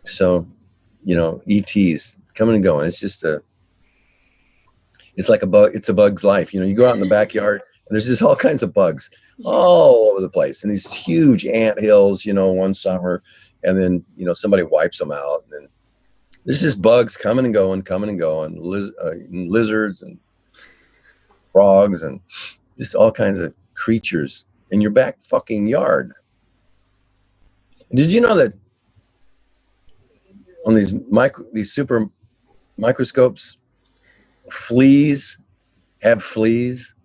So, you know, ETs coming and going. It's just it's like a bug. It's a bug's life. You know, you go out in the backyard, and there's just all kinds of bugs all over the place, and these huge ant hills. You know, one summer, and then you know somebody wipes them out, and then There's just bugs coming and going, lizards and frogs and just all kinds of creatures in your back fucking yard. Did you know that on these super microscopes, fleas have fleas?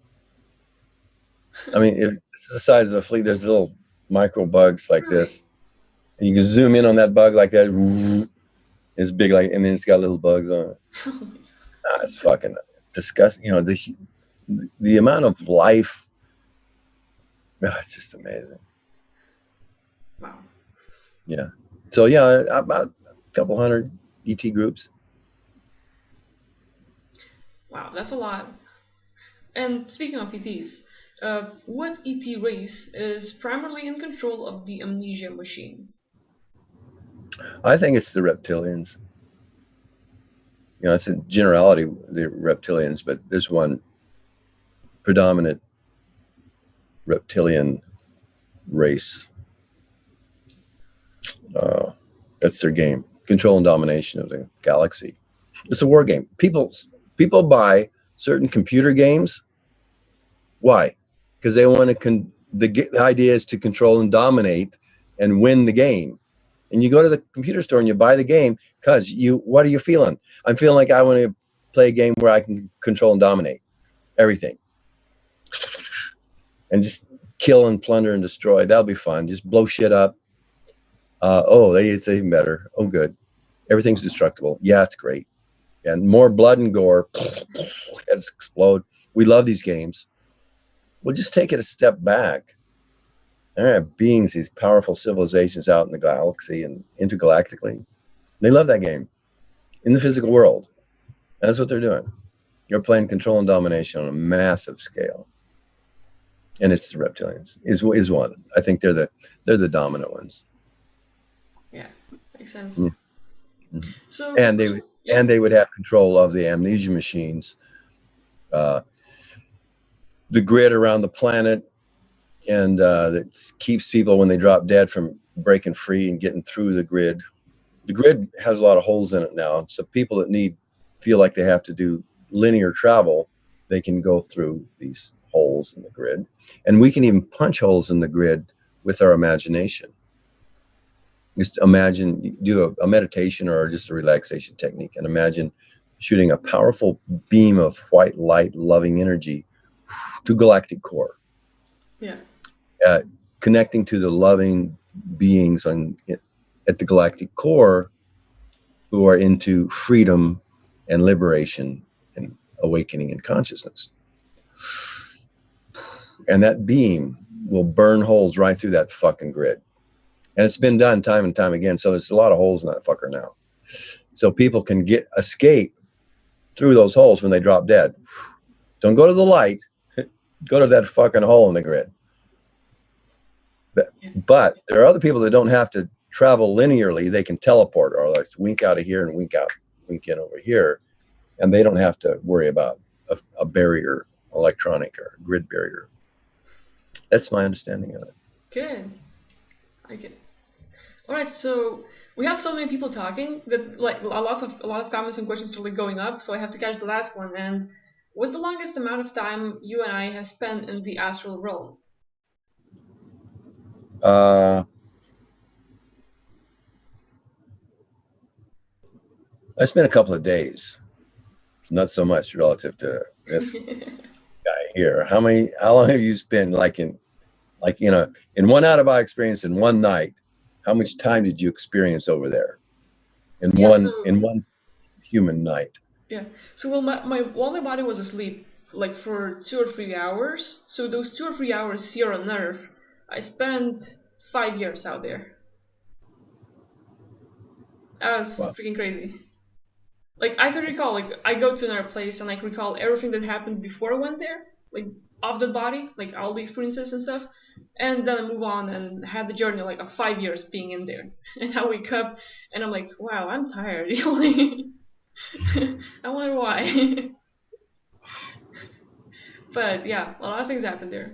I mean, if it's the size of a flea, there's little micro bugs like this, and you can zoom in on that bug like that. It's big, like, and then it's got little bugs on it. It's fucking, it's disgusting. You know, the amount of life. It's just amazing. Wow. Yeah. So yeah, about a couple hundred ET groups. Wow, that's a lot. And speaking of ETs, what ET race is primarily in control of the amnesia machine? I think it's the reptilians. You know, it's a generality, the reptilians, but there's one predominant reptilian race. That's their game. Control and domination of the galaxy. It's a war game. People buy certain computer games. Why? Because they want to. The idea is to control and dominate and win the game. And you go to the computer store and you buy the game because what are you feeling? I'm feeling like I want to play a game where I can control and dominate everything. And just kill and plunder and destroy. That'll be fun. Just blow shit up. It's even better. Oh, good. Everything's destructible. Yeah, it's great. And more blood and gore. Heads explode. We love these games. We'll just take it a step back. There are beings, these powerful civilizations out in the galaxy and intergalactically. They love that game in the physical world. That's what they're doing. You're playing control and domination on a massive scale. And it's the reptilians is one. I think they're the dominant ones. Yeah, makes sense. Mm-hmm. So and they would have control of the amnesia machines, the grid around the planet, and that keeps people when they drop dead from breaking free and getting through the grid. The grid has a lot of holes in it now, so people that feel like they have to do linear travel, they can go through these holes in the grid. And we can even punch holes in the grid with our imagination. Just imagine, do a meditation or just a relaxation technique, and imagine shooting a powerful beam of white light, loving energy to galactic core. Yeah. Connecting to the loving beings at the galactic core who are into freedom and liberation and awakening in consciousness. And that beam will burn holes right through that fucking grid. And it's been done time and time again. So there's a lot of holes in that fucker now. So people can escape through those holes when they drop dead. Don't go to the light. Go to that fucking hole in the grid. But there are other people that don't have to travel linearly. They can teleport, or like wink out of here and wink in over here. And they don't have to worry about a barrier, electronic or grid barrier. That's my understanding of it. Good. I get it. All right, so we have so many people talking that like a lot of comments and questions really going up. So I have to catch the last one. And what's the longest amount of time you and I have spent in the astral realm? I spent a couple of days, not so much relative to this guy here. How long have you spent in one out-of-body experience in one night? How much time did you experience over there in one human night? Yeah. So while my body was asleep, like for 2 or 3 hours. So those 2 or 3 hours here on Earth, I spent 5 years out there. That was freaking crazy. Like I could recall, like I go to another place and I could recall everything that happened before I went there, like off the body, like all the experiences and stuff, and then I move on and had the journey like of 5 years being in there. And I wake up and I'm like, wow, I'm tired. I wonder why. But yeah, a lot of things happened there.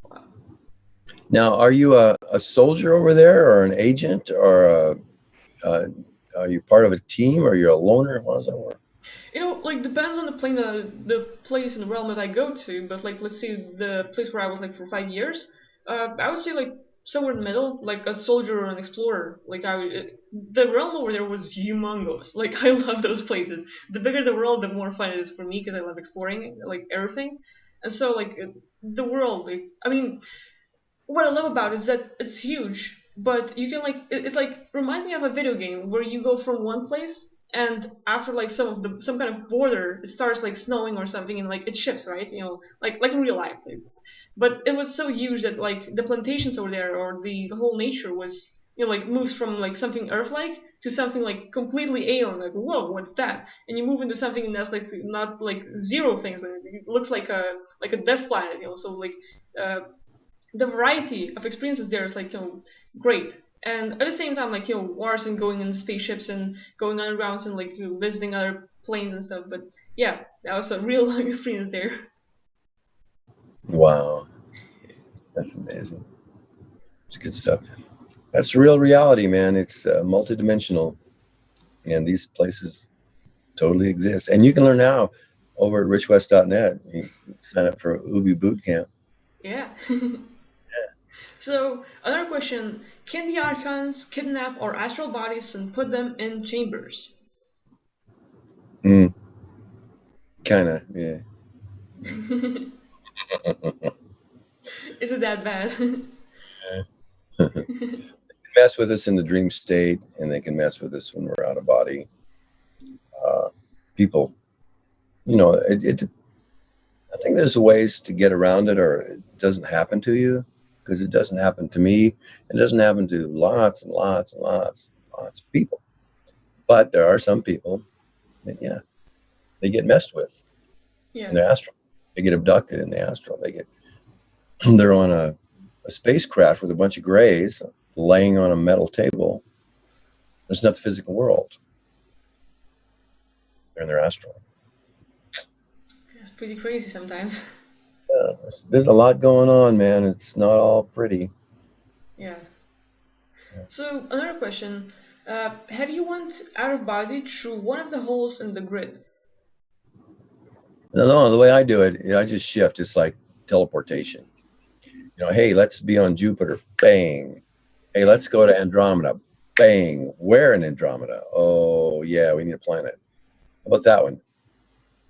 Wow. Now, are you a soldier over there, or an agent, or Are you part of a team, or you're a loner? How does that work? Like depends on the plane the place in the realm that I go to. But like, let's see, the place where I was like for 5 years, I would say like somewhere in the middle, like a soldier or an explorer. Like the realm over there was humongous. Like I love those places. The bigger the world, the more fun it is for me because I love exploring like everything. And so like the world, like, I mean, what I love about it is that it's huge, but you can like it's like remind me of a video game where you go from one place and after like some kind of border it starts like snowing or something and like it shifts, right? Like in real life. But it was so huge that like the plantations over there or the whole nature was like moves from like something Earth-like to something like completely alien. Like whoa, what's that? And you move into something that's like not like zero things. It looks like a death planet. So like. Uh, the variety of experiences there is like great, and at the same time like wars and going in spaceships and going underground and like visiting other planes and stuff. But yeah, that was a real experience there. Wow, that's amazing. It's good stuff. That's real reality, man. It's multidimensional, and these places totally exist. And you can learn how over at richwest.net. You sign up for OOBE boot camp. Yeah. So another question: can the archons kidnap our astral bodies and put them in chambers? Mm, kind of, yeah. Is it that bad? Mess with us in the dream state, and they can mess with us when we're out of body. People, I think there's ways to get around it, or it doesn't happen to you, because it doesn't happen to me. It doesn't happen to lots and lots and lots of people. But there are some people that, yeah, they get messed with in Yeah. the astral. They get abducted in the astral. They're on a spacecraft with a bunch of grays laying on a metal table. It's not the physical world. They're in their astral. It's pretty crazy sometimes. Yeah, there's a lot going on, man. It's not all pretty. Yeah. So another question: have you went out of body through one of the holes in the grid? No, the way I do it, I just shift. It's like teleportation. Hey, let's be on Jupiter. Bang. Hey, let's go to Andromeda. Bang. Where in Andromeda? Oh, yeah, we need a planet. How about that one?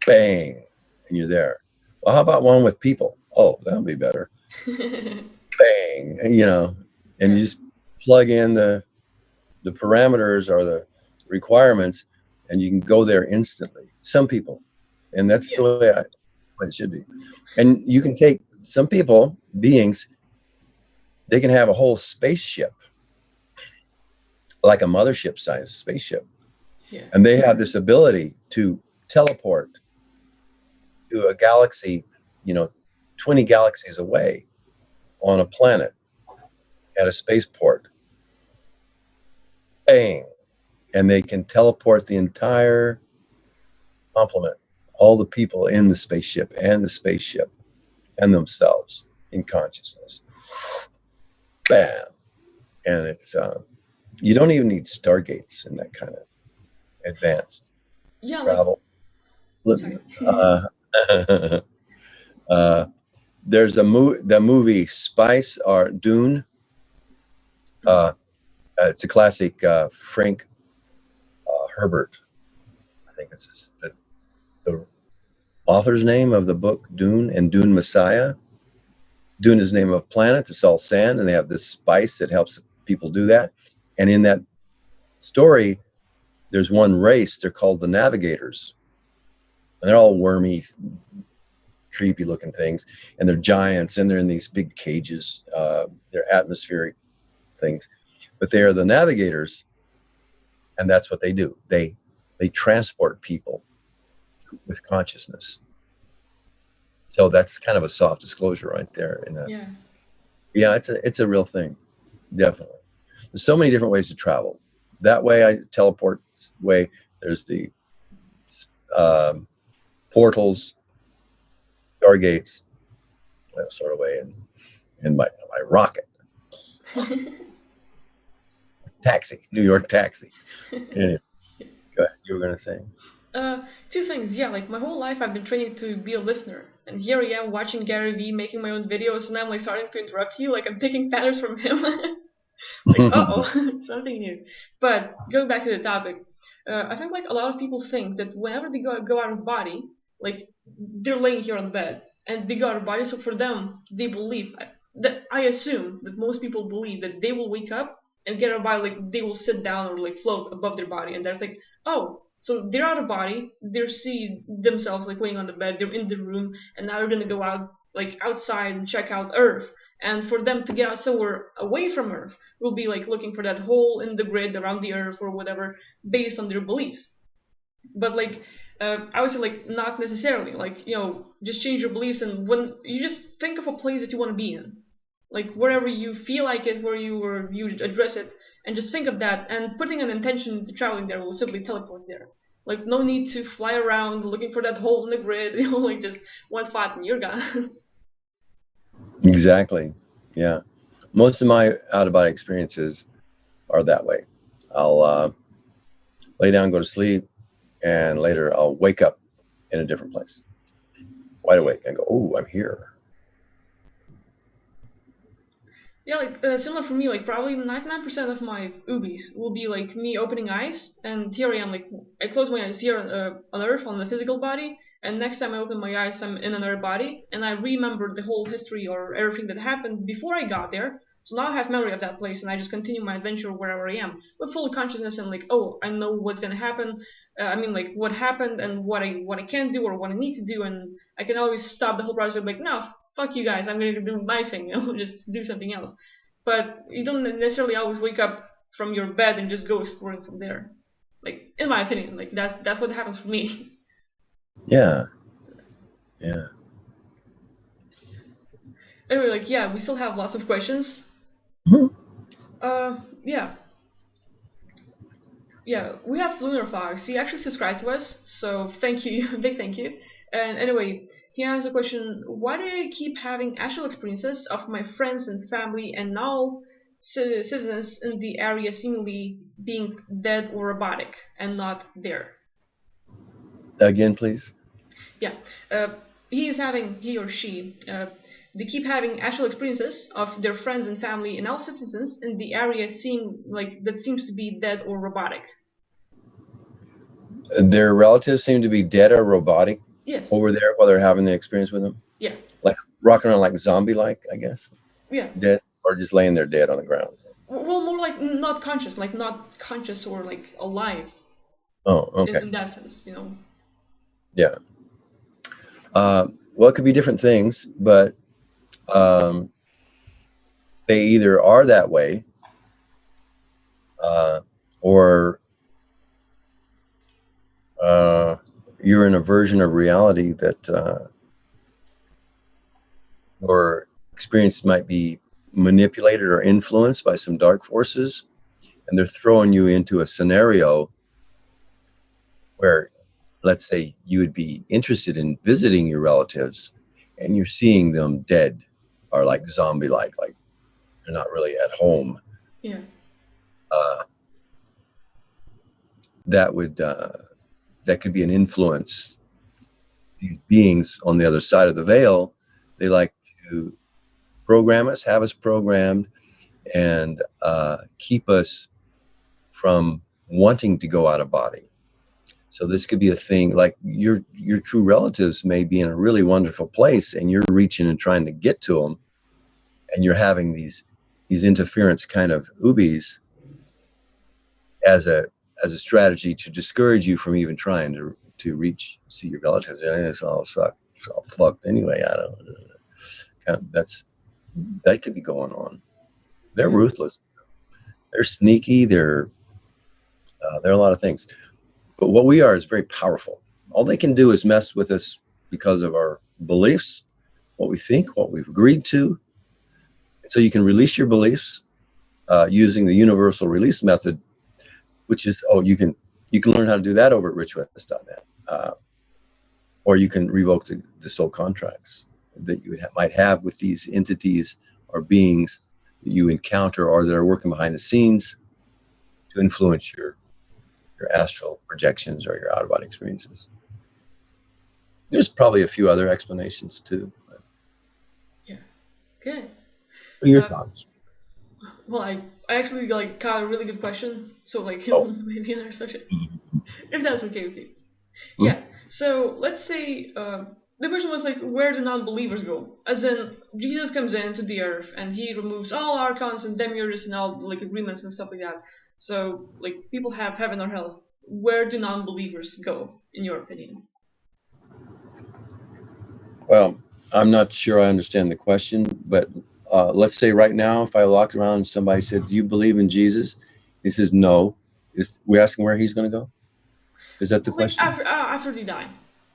Bang. And you're there. Well, how about one with people? Oh, that'll be better. Bang. And you just plug in the parameters or the requirements, and you can go there instantly. Some people, and that's the way it should be. And you can take some people, beings, they can have a whole spaceship, like a mothership size spaceship. Yeah. And they have this ability to teleport to a galaxy, 20 galaxies away on a planet at a spaceport. Bang. And they can teleport the entire complement, all the people in the spaceship and themselves in consciousness. Bam. And it's, you don't even need stargates in that kind of advanced Yeah, like travel. sorry. There's the movie Spice or Dune. It's a classic. Frank Herbert, I think it's the author's name of the book Dune, and Dune Messiah. Dune is the name of a planet. It's all sand, and they have this spice that helps people do that. And in that story, there's one race. They're called the Navigators, and they're all wormy, creepy looking things, and they're giants, and they're in these big cages. They're atmospheric things, but they are the Navigators, and that's what they do. They transport people with consciousness. So that's kind of a soft disclosure right there. Yeah, it's a real thing, definitely. There's so many different ways to travel. That way, I teleport way. There's the portals, stargates, that sort of way, and my rocket. New York taxi. Anyway, go ahead. You were going to say? Two things. Yeah, like my whole life I've been training to be a listener, and here I am watching Gary Vee making my own videos, and I'm like starting to interrupt you, like I'm picking patterns from him. Like, uh-oh, something new. But going back to the topic, I think like a lot of people think that whenever they go out of body, like they're laying here on the bed and they go out of body, so for them they believe that I assume that most people believe that they will wake up and get out of body, like they will sit down or like float above their body, and that's like, oh, so they're out of body, they see themselves like laying on the bed, they're in the room, and now they're gonna go out like outside and check out Earth. And for them to get out somewhere away from Earth will be like looking for that hole in the grid around the Earth or whatever, based on their beliefs. But like, I would say like not necessarily. Like, just change your beliefs, and when you just think of a place that you want to be in, like wherever you feel like it, where you address it, and just think of that, and putting an intention to traveling there will simply teleport there. Like no need to fly around looking for that hole in the grid. Like just one thought and you're gone. Exactly. Yeah. Most of my out-of-body experiences are that way. I'll lay down, go to sleep, and later I'll wake up in a different place, wide awake, and go, oh, I'm here. Yeah, like similar for me, like probably 99% of my OOBEs will be like me opening eyes, and here I am, like I close my eyes here on Earth, on the physical body, and next time I open my eyes, I'm in another body, and I remember the whole history or everything that happened before I got there. So now I have memory of that place, and I just continue my adventure wherever I am with full consciousness and like, oh, I know what's gonna happen. I mean, like what happened and what I can do or what I need to do, and I can always stop the whole process. Of like, no, fuck you guys, I'm gonna do my thing, just do something else. But you don't necessarily always wake up from your bed and just go exploring from there. Like in my opinion, like that's what happens for me. Yeah. Yeah. Anyway, like yeah, we still have lots of questions. Yeah. Yeah, we have Lunar Fox. He actually subscribed to us, so thank you, big thank you. And anyway, he has a question: why do I keep having actual experiences of my friends and family and all citizens in the area seemingly being dead or robotic and not there? Again, please. Yeah, he or she, they keep having actual experiences of their friends and family and all citizens in the area seem like that seems to be dead or robotic. Their relatives seem to be dead or robotic. Yes. Over there while they're having the experience with them. Yeah. Like rocking around like zombie-like, I guess. Yeah. Dead, or just laying there dead on the ground. Well, more like not conscious or like alive. Oh, okay. In that sense, Yeah. Well, it could be different things, but they either are that way, or you're in a version of reality that your experience might be manipulated or influenced by some dark forces, and they're throwing you into a scenario where, let's say, you would be interested in visiting your relatives and you're seeing them dead or like zombie-like, like they're not really at home. Yeah. That could be an influence. These beings on the other side of the veil, they like to program us, have us programmed, and keep us from wanting to go out of body. So this could be a thing, like your true relatives may be in a really wonderful place and you're reaching and trying to get to them, and you're having these interference kind of OOBEs as a strategy to discourage you from even trying to see your relatives. And it's all sucked, it's all fucked anyway. I don't. That could be going on. They're ruthless. They're sneaky. They're a lot of things. But what we are is very powerful. All they can do is mess with us because of our beliefs, what we think, what we've agreed to. So you can release your beliefs using the universal release method, which is, you can learn how to do that over at richwest.net. Or you can revoke the soul contracts that you might have with these entities or beings that you encounter or that are working behind the scenes. to influence your astral projections or your out-of-body experiences. There's probably a few other explanations too. Yeah. Okay. What are your thoughts? Well, I actually got a really good question, so maybe another session, if that's okay with you. Yeah. So let's say the question was like, where do non-believers go? As in, Jesus comes into the earth and he removes all archons and demiurges and all like agreements and stuff like that. So like people have heaven or hell. Where do non-believers go, in your opinion? Well, I'm not sure I understand the question, but let's say right now, if I walked around and somebody said, "Do you believe in Jesus?" He says, "No." We're asking where he's going to go? Is that the question? After they die,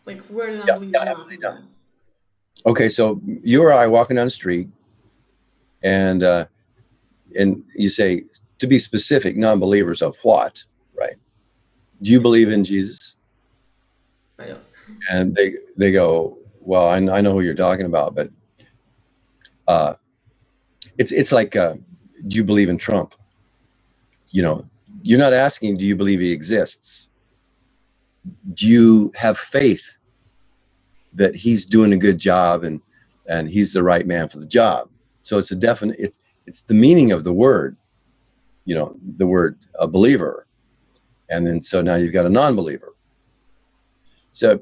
like where do non-believers go after they die? Okay, so you or I walking down the street, and you say, to be specific, non-believers of what, right? Do you believe in Jesus? I don't. And they go, well, I know who you're talking about, but it's like, do you believe in Trump? You know, you're not asking, do you believe he exists? Do you have faith that he's doing a good job and he's the right man for the job? So it's a definite, it's the meaning of the word, the word a believer. And then, so now you've got a non-believer. So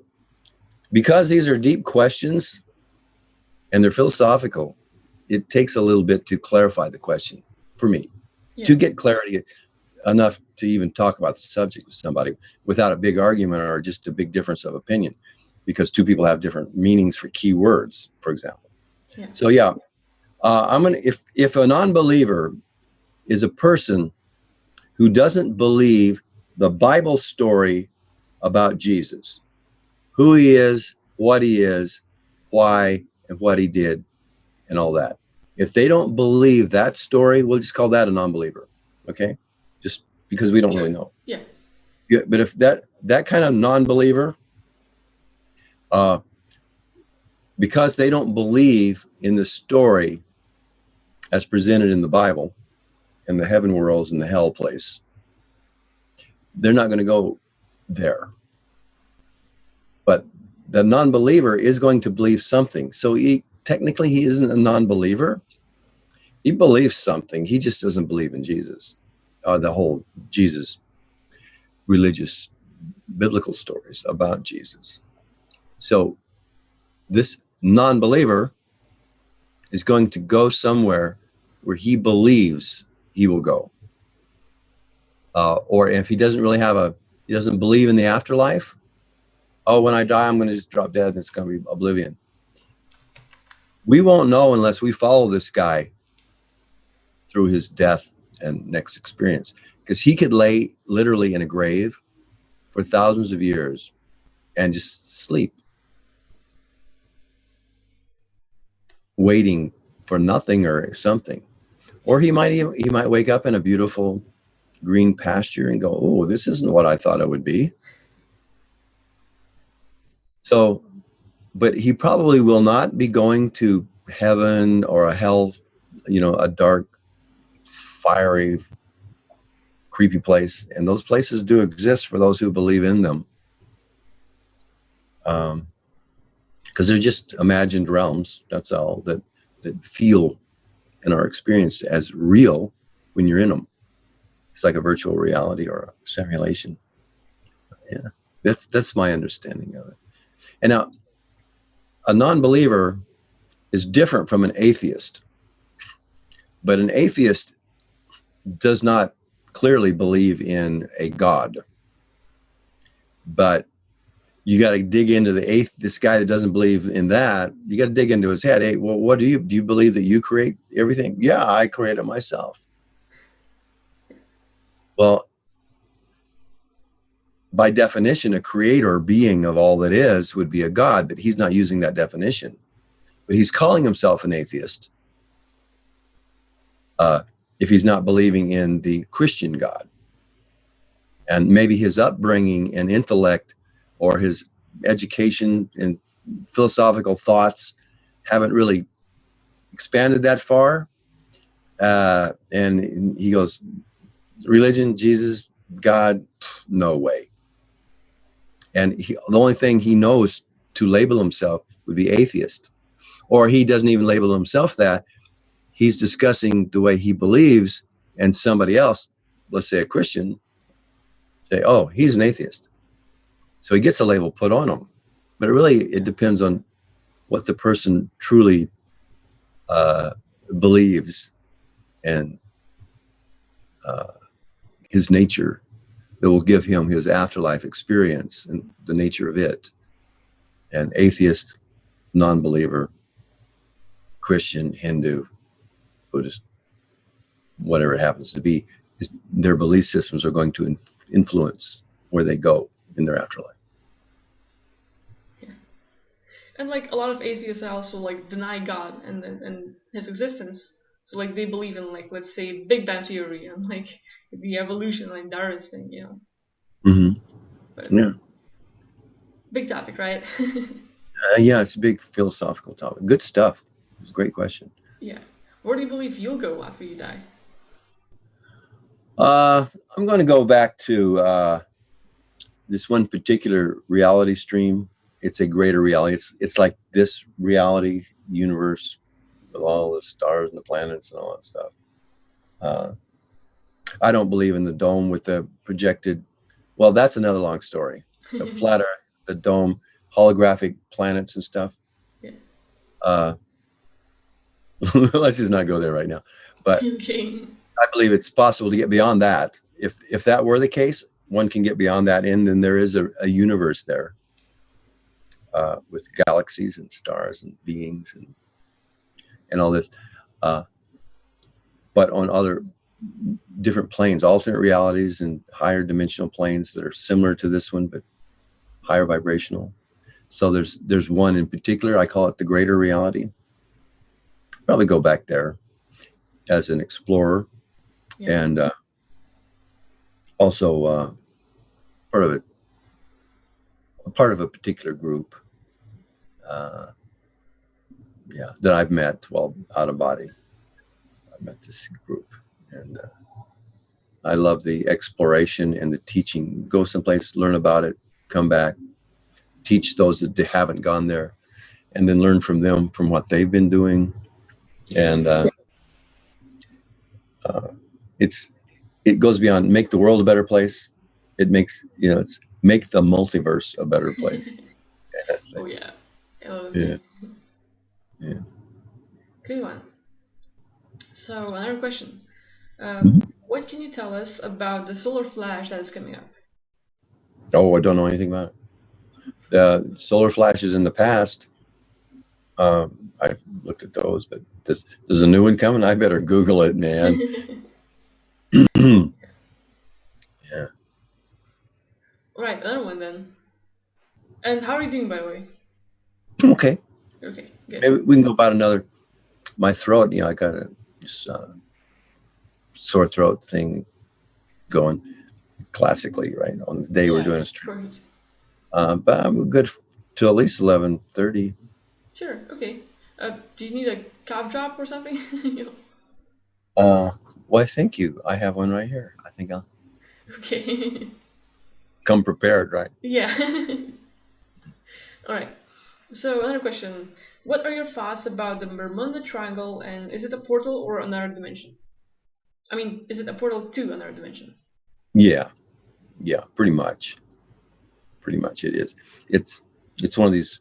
because these are deep questions and they're philosophical, it takes a little bit to clarify the question for me, to get clarity enough to even talk about the subject with somebody without a big argument or just a big difference of opinion, because two people have different meanings for key words, for example. Yeah. So if a non-believer is a person who doesn't believe the Bible story about Jesus, who he is, what he is, why, and what he did, and all that. If they don't believe that story, we'll just call that a non-believer, okay? Just because we don't really know. Yeah. But if that kind of non-believer, because they don't believe in the story as presented in the Bible, and the heaven worlds and the hell place, they're not going to go there. But the non-believer is going to believe something. So technically he isn't a non-believer. He believes something. He just doesn't believe in Jesus, the whole Jesus religious biblical stories about Jesus. So this non-believer is going to go somewhere where he believes he will go. Or if he doesn't really he doesn't believe in the afterlife, oh, when I die, I'm going to just drop dead and it's going to be oblivion. We won't know unless we follow this guy through his death and next experience, because he could lay literally in a grave for thousands of years and just sleep, waiting for nothing or something. Or he might wake up in a beautiful green pasture and go, oh, this isn't what I thought it would be. So, but he probably will not be going to heaven or a hell, a dark, fiery, creepy place. And those places do exist for those who believe in them. Because they're just imagined realms, that's all, that feel and are experienced as real when you're in them. It's like a virtual reality or a simulation. Yeah, that's my understanding of it. And now, a non-believer is different from an atheist. But an atheist does not clearly believe in a God. But you got to dig into this guy that doesn't believe in that. You got to dig into his head. Hey, well, what do you believe that you create everything? Yeah, I create it myself. Well, by definition, a creator being of all that is would be a God, but he's not using that definition. But he's calling himself an atheist if he's not believing in the Christian God. And maybe his upbringing and intellect or his education and philosophical thoughts haven't really expanded that far. And he goes, religion, Jesus, God, no way. And the only thing he knows to label himself would be atheist. Or he doesn't even label himself that. He's discussing the way he believes, and somebody else, let's say a Christian, say, oh, he's an atheist. So he gets a label put on him. But it depends on what the person truly believes, and his nature that will give him his afterlife experience and the nature of it. And atheist, non-believer, Christian, Hindu, Buddhist, whatever it happens to be, their belief systems are going to influence where they go in their afterlife. Yeah. And like a lot of atheists also like deny God and his existence. So like they believe in like, let's say, Big Bang theory and like the evolution, like Darwin's thing, you know. Mm-hmm. But yeah. Big topic, right? Yeah, it's a big philosophical topic. Good stuff. It's a great question. Yeah. Where do you believe you'll go after you die? I'm going to go back to this one particular reality stream. It's a greater reality. It's like this reality universe with all the stars and the planets and all that stuff. I don't believe in the dome with the projected. Well, that's another long story. The flat Earth, the dome, holographic planets and stuff. Yeah. Let's just not go there right now. But okay. I believe it's possible to get beyond that. If that were the case, one can get beyond that, and then there is a universe there with galaxies and stars and beings and all this. But on other different planes, alternate realities and higher dimensional planes that are similar to this one, but higher vibrational. So there's one in particular, I call it the greater reality. Probably go back there as an explorer. Yeah. And also part of a particular group that I've met while out of body. I met this group, and I love the exploration and the teaching. Go someplace, learn about it, come back, teach those that haven't gone there, and then learn from them, from what they've been doing. And it goes beyond make the world a better place. It makes, it's make the multiverse a better place. Oh yeah. Yeah. Good one. So another question. What can you tell us about the solar flash that is coming up? Oh, I don't know anything about it. Solar flashes in the past, I've looked at those, but there's a new one coming. I better Google it, man. Yeah. Right, another one then. And how are you doing, by the way? Okay. Okay, good. Maybe we can go about another. My throat, I got a sore throat thing going classically, right? On the day we're doing a stream. But I'm good till at least 11:30. Sure, okay. Do you need a cough drop or something? Why, thank you. I have one right here. I think I'll. Okay. Come prepared, right? Yeah. All right. So another question. What are your thoughts about the Bermuda Triangle, and is it a portal or another dimension? I mean, is it a portal to another dimension? Yeah, pretty much. Pretty much it is. It's one of these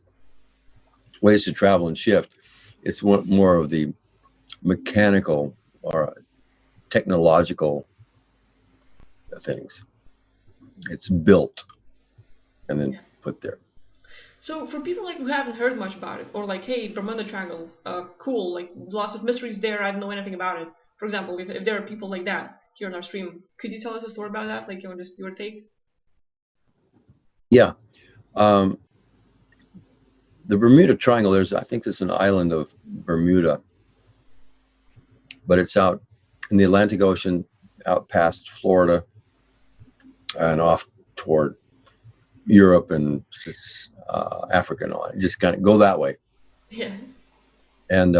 ways to travel and shift. It's more of the mechanical or technological things. It's built and then put there. So for people like who haven't heard much about it, or like, hey, Bermuda Triangle, cool, like lots of mysteries there, I don't know anything about it. For example, if there are people like that here on our stream, could you tell us a story about that, like just your take? Yeah. The Bermuda Triangle, I think it's an island of Bermuda, but it's out in the Atlantic Ocean, out past Florida and off toward Europe and Africa and all that. Just kind of go that way. Yeah. And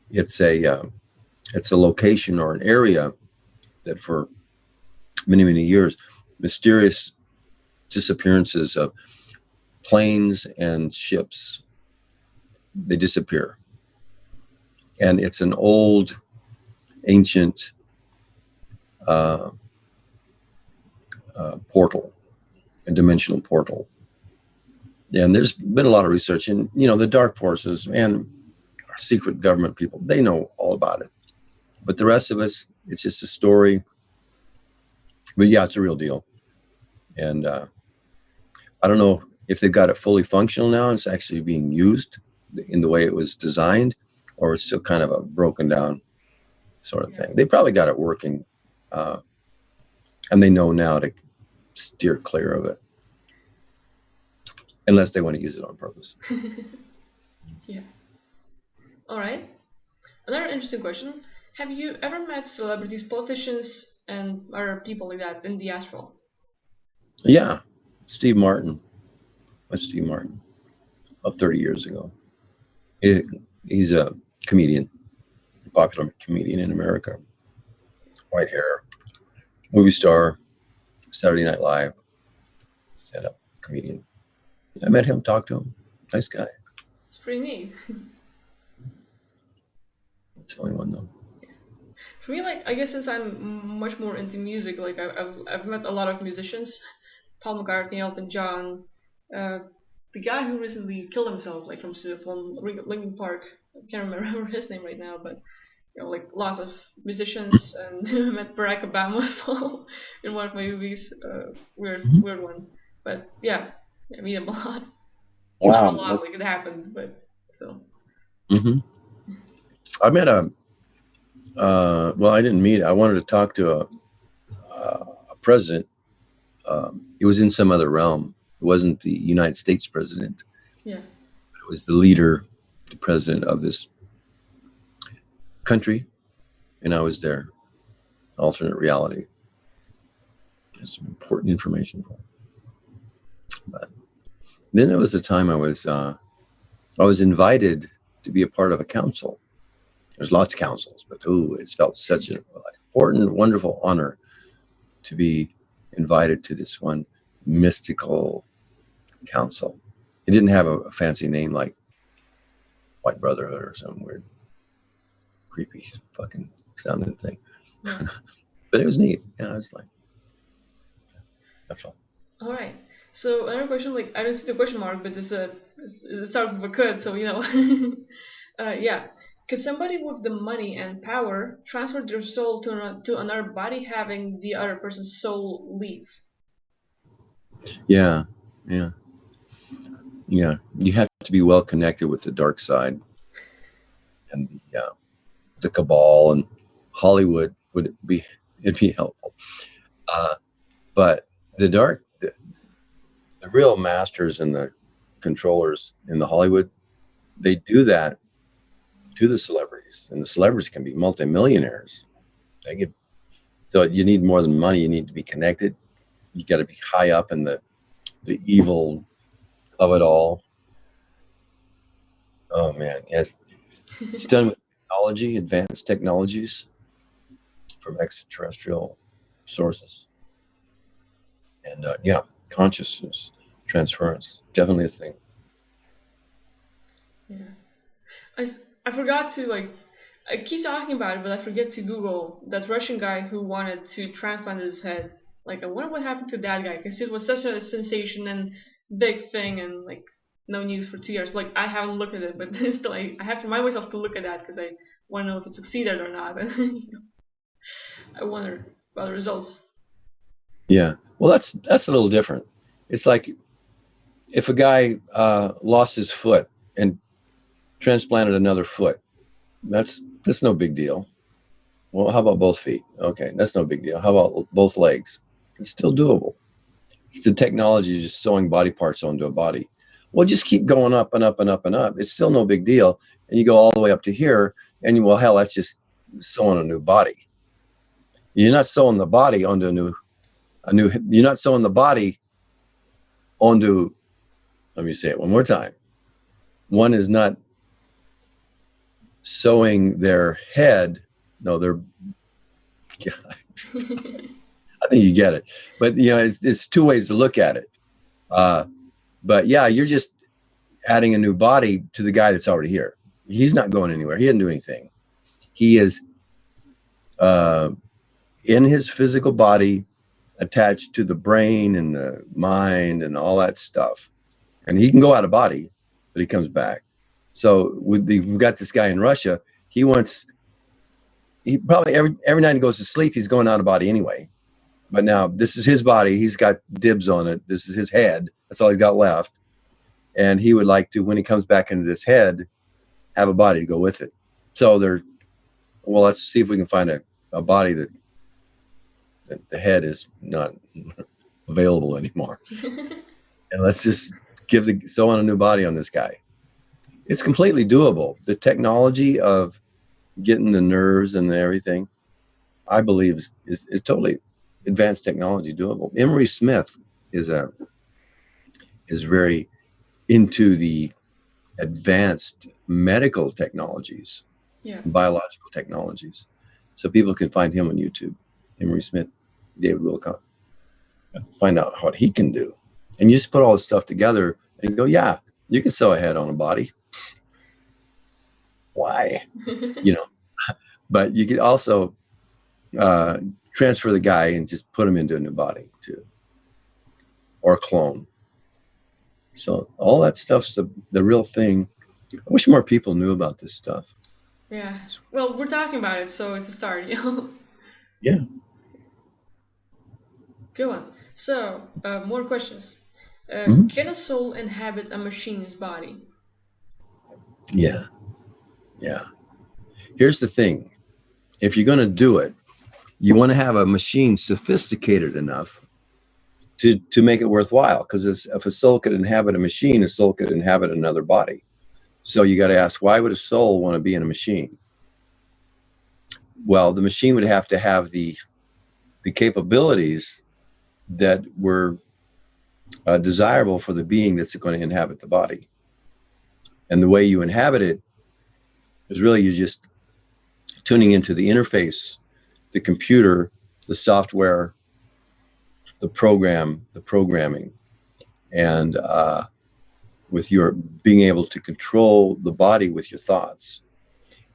it's a location or an area that for many, many years, mysterious disappearances of planes and ships, they disappear. And it's an old, ancient portal, a dimensional portal. And there's been a lot of research, and the dark forces and our secret government people, they know all about it. But the rest of us, it's just a story. But yeah, it's a real deal. And I don't know if they've got it fully functional now, it's actually being used in the way it was designed, or it's still kind of a broken down sort of thing. They probably got it working, and they know now to steer clear of it, unless they want to use it on purpose. Yeah. All right. Another interesting question. Have you ever met celebrities, politicians, and other people like that in the astral? Yeah. Steve Martin. That's Steve Martin of 30 years ago. He's a comedian, a popular comedian in America. White hair, movie star, Saturday Night Live, stand-up comedian. I met him, talked to him. Nice guy. It's pretty neat. That's the only one, though. For me, like, I guess since I'm much more into music, like I've met a lot of musicians, Paul McCartney, Elton John, the guy who recently killed himself, like from Linkin Park. I can't remember his name right now, but like lots of musicians, and met Barack Obama as well in one of my movies. Weird one, but yeah, I meet him a lot. Wow. Not a lot, like it happened, but still. I met well, I didn't meet. I wanted to talk to a president. It was in some other realm. It wasn't the United States president. Yeah. It was the leader, the president of this country, and I was there. Alternate reality. There's some important information for him. But then there was a time I was invited to be a part of a council. There's lots of councils, but it's felt such an important, wonderful honor to be invited to this one mystical council. It didn't have a fancy name like White Brotherhood or some weird, creepy fucking sounding thing. Yeah. But it was neat. Yeah, I was like, that's all. All right. So another question, like I don't see the question mark, but it starts with a could, so yeah. Could somebody with the money and power transfer their soul to another body, having the other person's soul leave? Yeah. You have to be well connected with the dark side, and the cabal and Hollywood it'd be helpful. But the real masters and the controllers in the Hollywood, they do that to the celebrities, and the celebrities can be multimillionaires. So you need more than money. You need to be connected. You got to be high up in the evil of it all. Oh man, yes, it's done with technology, advanced technologies from extraterrestrial sources, and consciousness transference, definitely a thing. Yeah. I forgot to I keep talking about it, but I forget to Google that Russian guy who wanted to transplant his head. Like, I wonder what happened to that guy, because it was such a sensation and big thing, and like no news for 2 years. Like, I haven't looked at it, but still, I have to remind myself to look at that because I want to know if it succeeded or not. I wonder about the results. Yeah, well, that's a little different. It's like if a guy lost his foot and transplanted another foot. That's no big deal. Well, how about both feet? Okay, that's no big deal. How about both legs? It's still doable. It's the technology just sewing body parts onto a body. Well, just keep going up and up and up and up. It's still no big deal. And you go all the way up to here, and well, hell, that's just sewing a new body. You're not sewing the body onto you're not sewing the body onto, let me say it one more time. One is not sewing their head. No, I think you get it. But, you know, it's two ways to look at it. But yeah, you're just adding a new body to the guy that's already here. He's not going anywhere. He didn't do anything. He is in his physical body, attached to the brain and the mind and all that stuff. And he can go out of body, but he comes back. So we've got this guy in Russia. He probably every night he goes to sleep, he's going out of body anyway. But now this is his body. He's got dibs on it. This is his head. That's all he's got left. And he would like to, when he comes back into this head, have a body to go with it. So well, let's see if we can find a body that the head is not available anymore. And let's just sew on a new body on this guy. It's completely doable. The technology of getting the nerves and everything, I believe is totally advanced technology doable. Emery Smith is very into the advanced medical technologies, biological technologies. So people can find him on YouTube, Emery Smith, David Wilcock, find out what he can do. And you just put all this stuff together and go, yeah, you can sew a head on a body. Why? You know, but you could also transfer the guy and just put him into a new body too, or a clone. So all that stuff's the real thing. I wish more people knew about this stuff. Yeah. Well, we're talking about it, so it's a start. Yeah. Go on. So, more questions. Can a soul inhabit a machine's body? Yeah. Yeah. Here's the thing. If you're going to do it, you want to have a machine sophisticated enough to make it worthwhile. Because if a soul could inhabit a machine, a soul could inhabit another body. So you got to ask, why would a soul want to be in a machine? Well, the machine would have to have the capabilities that were desirable for the being that's going to inhabit the body. And the way you inhabit it is really you're just tuning into the interface, the computer, the software, the programming, and with your being able to control the body with your thoughts.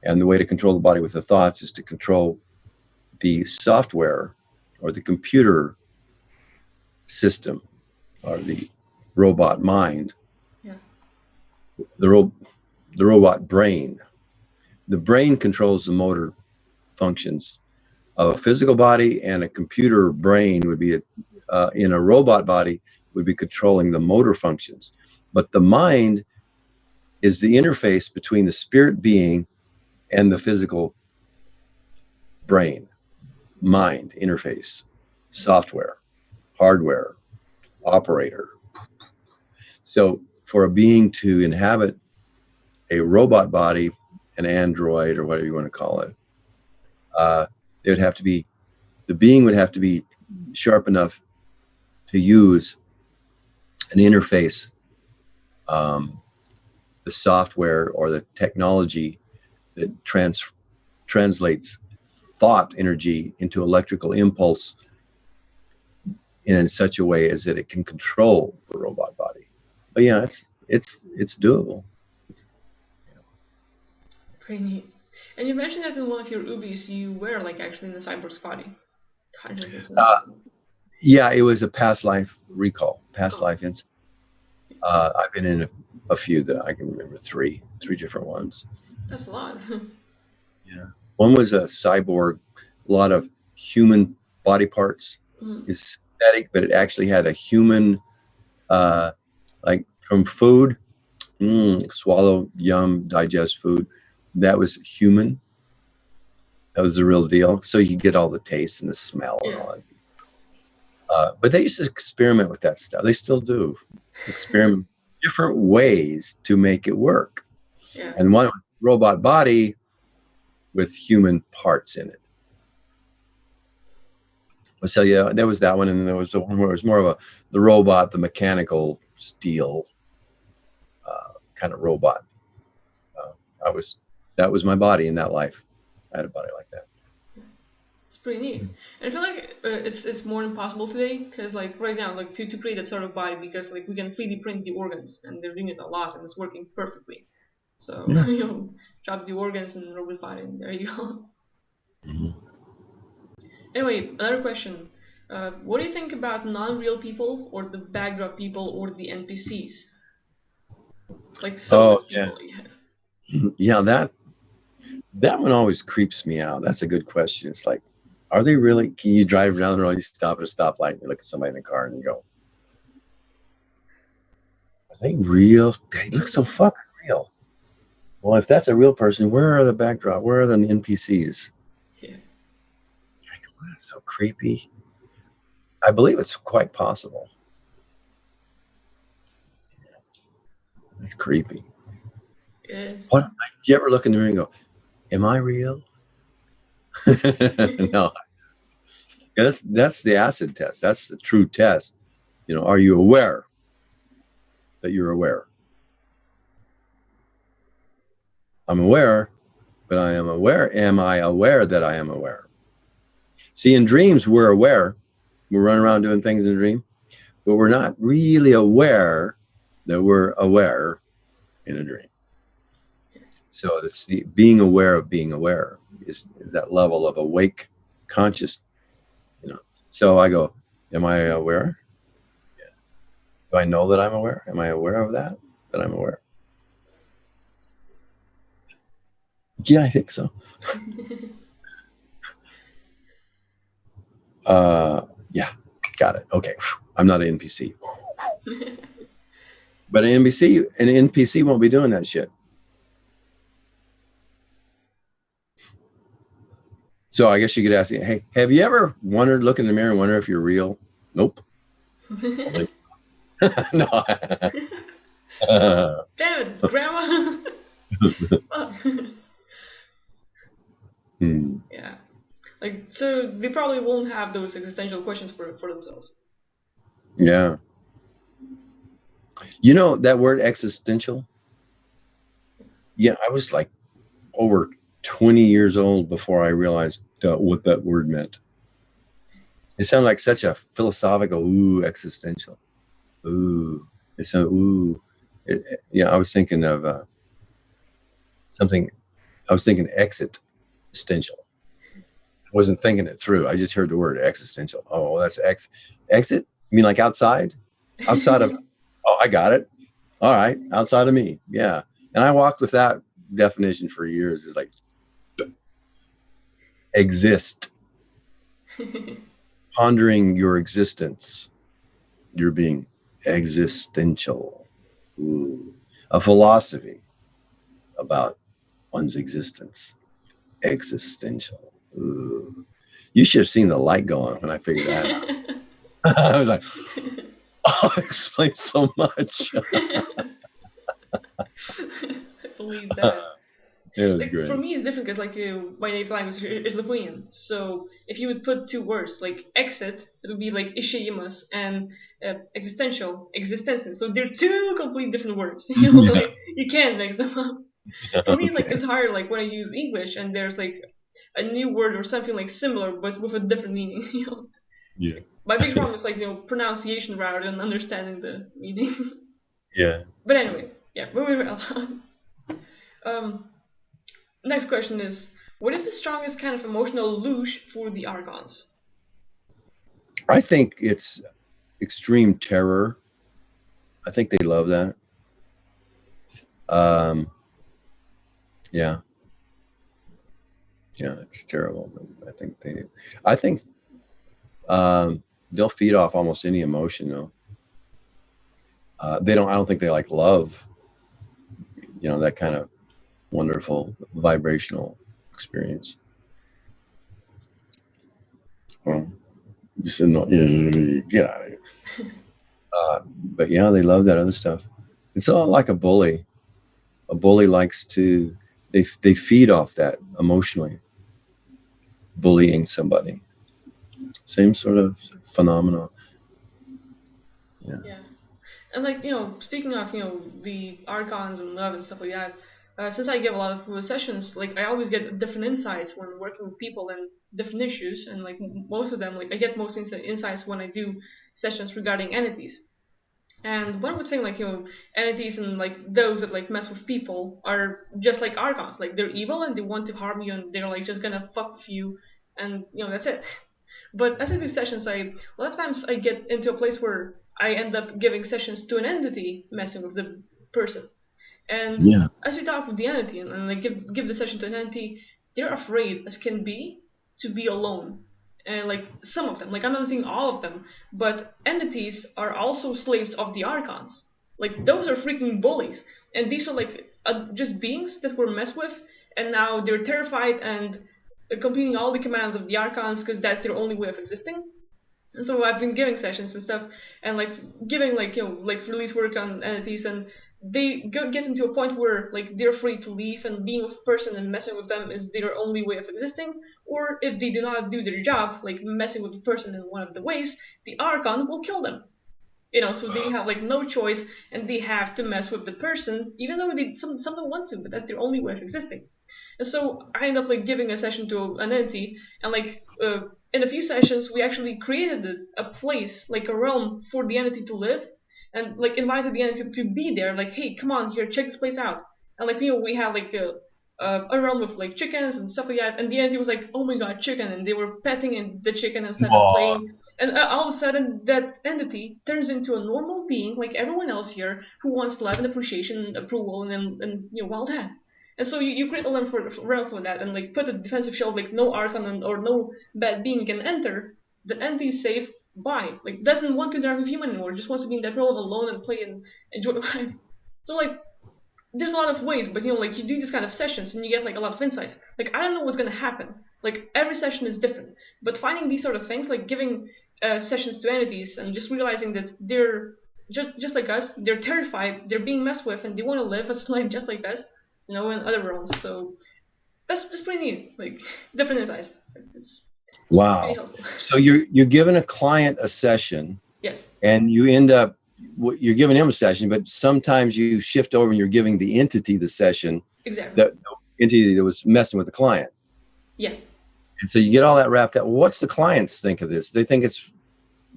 And the way to control the body with the thoughts is to control the software or the computer system or the robot mind. Yeah. The robot brain. The brain controls the motor functions of a physical body, and a computer brain would be in a robot body would be controlling the motor functions. But the mind is the interface between the spirit being and the physical brain, mind interface, software, hardware, operator. So for a being to inhabit a robot body, an android or whatever you want to call it, it would have to be, the being would have to be sharp enough to use an interface, the software or the technology that translates thought energy into electrical impulse in such a way as that it can control the robot body. But yeah, it's doable. Pretty neat. And you mentioned that in one of your OOBEs you were like actually in the cyborg's body. Consciousness. Yeah, it was a past life recall, past life insight. I've been in a few that I can remember, three different ones. That's a lot. Yeah. One was a cyborg, a lot of human body parts. It's synthetic, but it actually had a human, like from food, swallow, yum, digest food. That was human. That was the real deal. So you get all the taste and the smell and all that. But they used to experiment with that stuff. They still do experiment different ways to make it work. Yeah. And one robot body with human parts in it. So yeah, there was that one, and then there was the one where it was more of the robot, the mechanical steel kind of robot. That was my body in that life. I had a body like that. pretty neat. And I feel like it's more impossible today because like right now, like to create that sort of body, because like we can 3D print the organs and they're doing it a lot and it's working perfectly. So Yeah. drop the organs and robot body, and there you go. Mhm. Anyway, another question. What do you think about non-real people or the backdrop people or the NPCs? Like Oh soulless yeah. people, I guess. Yeah, that one always creeps me out. That's a good question. It's like, are they really? Can you drive down the road, you stop at a stoplight, and you look at somebody in a car, and you go, "Are they real? They look so fucking real." Well, if that's a real person, where are the backdrop? Where are the NPCs? Yeah. That's so creepy. I believe it's quite possible. It's creepy. Yes. What? Do you ever look in the mirror and go, "Am I real?" No. That's the acid test. That's the true test. Are you aware that you're aware? I'm aware, but I am aware. Am I aware that I am aware? See, in dreams, we're aware. We're running around doing things in a dream, but we're not really aware that we're aware in a dream. So it's the being aware of being aware is that level of awake conscious. So I go, am I aware? Yeah. Do I know that I'm aware? Am I aware of that I'm aware? Yeah, I think so. Yeah, got it. Okay, I'm not an NPC, but an NPC won't be doing that shit. So I guess you could ask, hey, have you ever wondered, look in the mirror and wonder if you're real? Nope. No. Damn it, Grandma! Yeah. Like, so they probably won't have those existential questions for themselves. Yeah. You know that word existential? Yeah, I was like over 20 years old before I realized what that word meant. It sounded like such a philosophical, existential. Ooh. It's a, yeah, I was thinking of something. I was thinking existential. I wasn't thinking it through. I just heard the word existential. Oh, well, that's exit? You mean like outside? Outside of, oh, I got it. All right. Outside of me. Yeah. And I walked with that definition for years. It's like exist, pondering your existence. You're being existential. Ooh. A philosophy about one's existence. Existential. Ooh. You should have seen the light go on when I figured that out. I was like, oh, it explains so much. I believe that. It was Like for great. me, it's different because like my native language is Lithuanian. So if you would put two words like exit, it would be like išėjimas, and existential, existence. So they're two complete different words. Yeah. Like you can't mix them up. For me, it's like Okay. it's hard. Like when I use English and there's like a new word or something like similar but with a different meaning. Yeah. My big problem is like pronunciation rather than understanding the meaning. Yeah. But anyway, yeah, moving on. Um, Next question is, what is the strongest kind of emotional luge for the Archons? I think it's extreme terror. I think they love that. Um, yeah. Yeah, it's terrible. But I think they'll feed off almost any emotion though. I don't think they like love, that kind of wonderful vibrational experience. Well, just get out of here. But yeah, they love that other stuff. It's a lot like a bully. A bully likes to, they feed off that emotionally, bullying somebody. Same sort of phenomenon. Yeah. Yeah. And like, speaking of, the Archons and love and stuff like that, since I give a lot of sessions, like I always get different insights when working with people and different issues, and like most of them, like I get most insights when I do sessions regarding entities. And one would think like entities and like those that like mess with people are just like archons, like they're evil and they want to harm you and they're like just gonna fuck with you, and that's it. But as I do sessions, a lot of times I get into a place where I end up giving sessions to an entity messing with the person. And Yeah. as you talk with the entity and like give the session to an entity, they're afraid as can be to be alone. And like some of them, like I'm not saying all of them, but entities are also slaves of the archons. Like those are freaking bullies, and these are like just beings that were messed with, and now they're terrified and completing all the commands of the archons because that's their only way of existing. And so I've been giving sessions and stuff, and like giving like like release work on entities, and they get into a point where like they're afraid to leave, and being with a person and messing with them is their only way of existing. Or if they do not do their job, like messing with the person in one of the ways, the Archon will kill them. So they have like no choice, and they have to mess with the person, even though some don't want to, but that's their only way of existing. And so I end up like giving a session to an entity, and like in a few sessions we actually created a place, like a realm for the entity to live, and like invited the entity to be there. Like, hey, come on here, check this place out. And like we have like a realm with like chickens and stuff like that. And the entity was like, oh my god, chicken, and they were petting the chicken and stuff and Aw. playing. And all of a sudden, that entity turns into a normal being like everyone else here who wants love and appreciation and approval and well that. And so you create a realm for that, and like put a defensive shield, like no archon or no bad being can enter. The entity is safe. Bye. Like doesn't want to interact with human anymore. Just wants to be in that role of alone and play and enjoy life. So like there's a lot of ways, but like you do these kind of sessions and you get like a lot of insights. Like I don't know what's gonna happen. Like every session is different. But finding these sort of things, like giving sessions to entities and just realizing that they're just like us, they're terrified, they're being messed with, and they want to live a life just like us, in other realms. So that's pretty neat. Like different insights. It's pretty Wow. helpful. So you're giving a client a session, Yes. and you end up you're giving him a session, but sometimes you shift over and you're giving the entity the session, Exactly. the entity that was messing with the client. Yes. And so you get all that wrapped up. What's the clients think of this? They think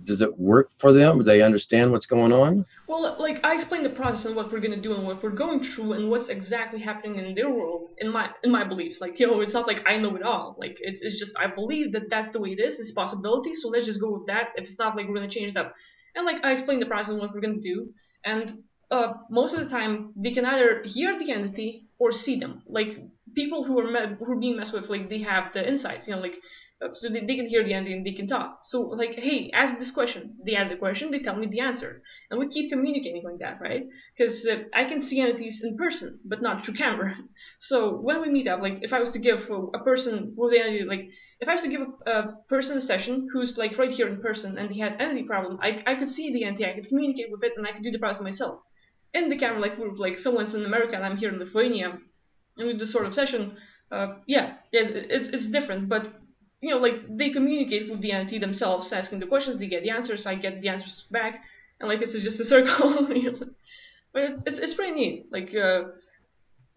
does it work for them? Do they understand what's going on? Well, like I explained the process and what we're gonna do and what we're going through and what's exactly happening in their world in my beliefs. Like it's not like I know it all. Like it's just I believe that that's the way it is. It's a possibility. So let's just go with that. If it's not, like we're gonna change it up. And like I explained the process and what we're gonna do. And most of the time they can either hear the entity or see them. Like people who are being messed with, like they have the insights. Like so they can hear the entity and they can talk. So like, hey, ask this question. They ask the question. They tell me the answer, and we keep communicating like that, right? Because I can see entities in person, but not through camera. So when we meet up, like if I was to give a person with the entity, like if I was to give a person a session who's like right here in person and they had entity problem, I could see the entity, I could communicate with it, and I could do the process myself. In the camera, like we're like someone's in America and I'm here in Lithuania, and with this sort of session, yes, it's different, but like they communicate with the entity themselves, asking the questions, they get the answers, I get the answers back, and like it's just a circle. But it's pretty neat. Like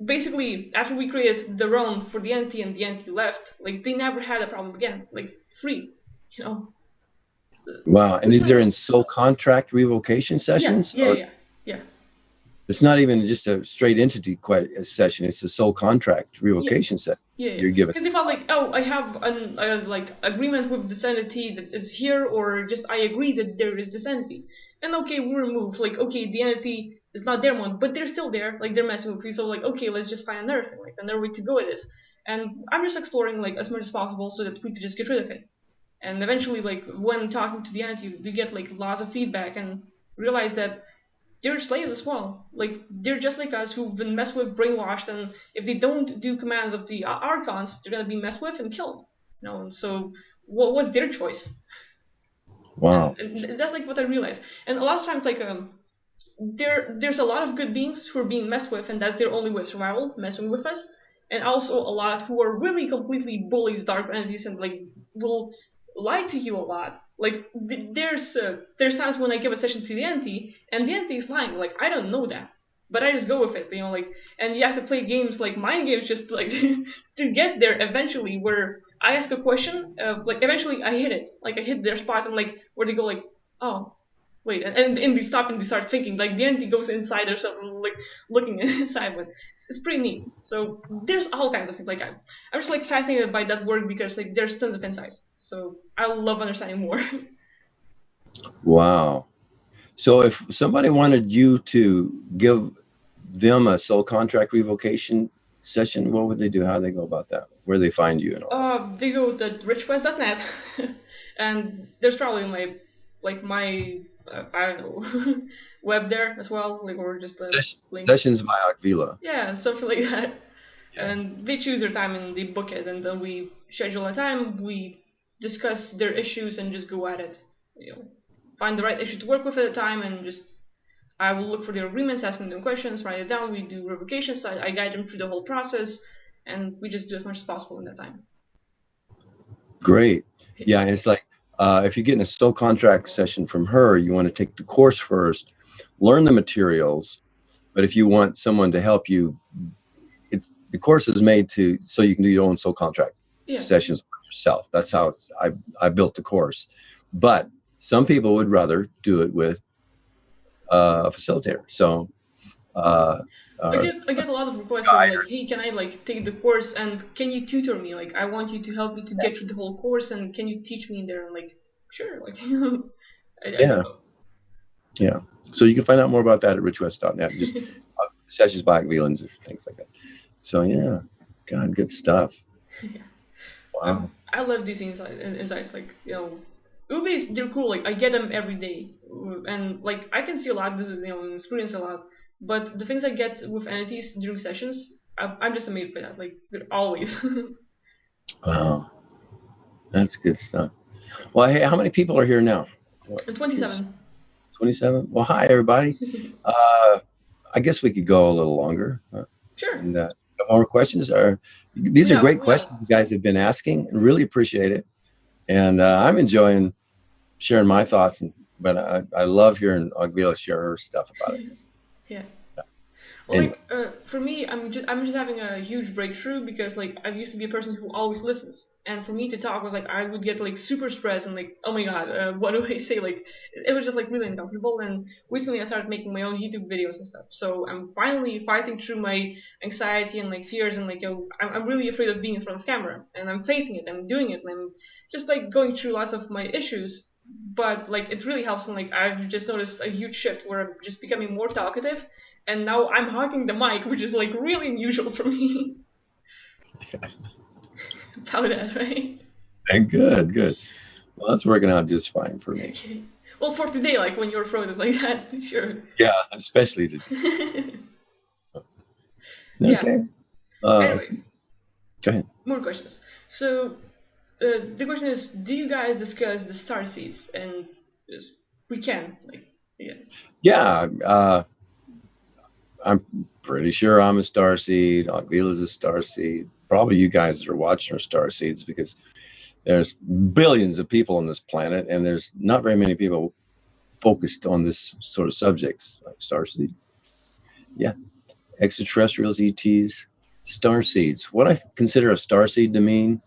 basically, after we created the realm for the entity and the entity left, like they never had a problem again. Like free, you know. So Wow. And it's is pretty there neat. in soul contract revocation Yes, sessions, yeah, or yeah, yeah. it's not even just a straight entity session? It's a soul contract Yeah. revocation session Yeah, you're giving. because they felt like, oh, I have an like agreement with this entity that is here, or just I agree that there is this entity, and okay, we remove like, okay, the entity is not there one, but they're still there, like they're messing with you, so like, okay, let's just find another thing, like another way to go with this, and I'm just exploring like as much as possible so that we could just get rid of it, and eventually, like when talking to the entity, you get like lots of feedback and realize that they're slaves as well. Like they're just like us who've been messed with, brainwashed, and if they don't do commands of the archons, they're gonna be messed with and killed. And so what was their choice? Wow. And that's like what I realized. And a lot of times, like there's a lot of good beings who are being messed with, and that's their only way of survival, messing with us. And also a lot who are really completely bullies, dark entities, and like will lie to you a lot. Like there's times when I give a session to the entity, and the entity is lying. Like I don't know that. but I just go with it, like, and you have to play games like mind games just like to get there eventually. Where I ask a question, like eventually I hit it, like I hit their spot, and like where they go like, oh, wait, and they stop and they start thinking, like the entity goes inside or something, like looking inside. But it's pretty neat. So there's all kinds of things. Like I'm just like fascinated by that work because like there's tons of insights. So I love understanding more. Wow. So if somebody wanted you to give them a soul contract revocation session, what would they do? How do they go about that? Where do they find you and all that? They go to richquest.net, and there's probably my I don't know web there as well, like, or just a link. Sessions by Akvila. Yeah, something like that. Yeah. And they choose their time and they book it, and then we schedule a time. We discuss their issues and just go at it. Find the right issue to work with at a time, and just I will look for their agreements, ask them questions, write it down. We do revocations. I guide them through the whole process, and we just do as much as possible in that time. Great. Yeah, and it's like if you're getting a soul contract session from her, you want to take the course first, learn the materials. But if you want someone to help you, the course is made so you can do your own soul contract sessions yourself. That's how I built the course. But some people would rather do it with a facilitator. So I get a lot of requests for like, hey, can I like take the course and can you tutor me? Like, I want you to help me to get through the whole course, and can you teach me in there? And like, sure, like, I don't know. Yeah. So you can find out more about that at richwest.net. Just sessions by Akvila and things like that. So yeah, God, good stuff. Yeah. Wow. I love these insights. Like, OOBEs, they're cool. Like, I get them every day, and like I can see a lot. This is experience a lot. But the things I get with entities during sessions, I'm just amazed by that. Like, they're always. Wow, that's good stuff. Well, hey, how many people are here now? 27. 27. Well, hi everybody. I guess we could go a little longer. Sure. And more questions these are great questions you guys have been asking, and really appreciate it. And I'm enjoying sharing my thoughts, but I love hearing Akvila share her stuff about it. Yeah. Well, like for me, I'm just having a huge breakthrough because like I used to be a person who always listens, and for me to talk was like I would get like super stressed and like, oh my god, what do I say? Like it was just like really uncomfortable. And recently I started making my own YouTube videos and stuff, so I'm finally fighting through my anxiety and like fears, and like I'm really afraid of being in front of camera, and I'm facing it, I'm doing it, and I'm just like going through lots of my issues. But like it really helps, and like I've just noticed a huge shift where I'm just becoming more talkative, and now I'm hogging the mic, which is like really unusual for me. About that, right? And good. Well, that's working out just fine for me. Okay. Well, for today, like when your throat is like that, sure. Yeah, especially today. Yeah. Okay. Anyway, go ahead. More questions. So the question is, do you guys discuss the Starseeds? And we can, like, yes. Yeah. I'm pretty sure I'm a starseed. Akvila's a starseed. Probably you guys are watching are starseeds because there's billions of people on this planet, and there's not very many people focused on this sort of subjects like starseed. Yeah, extraterrestrials, ETs, starseeds. What I consider a starseed to mean,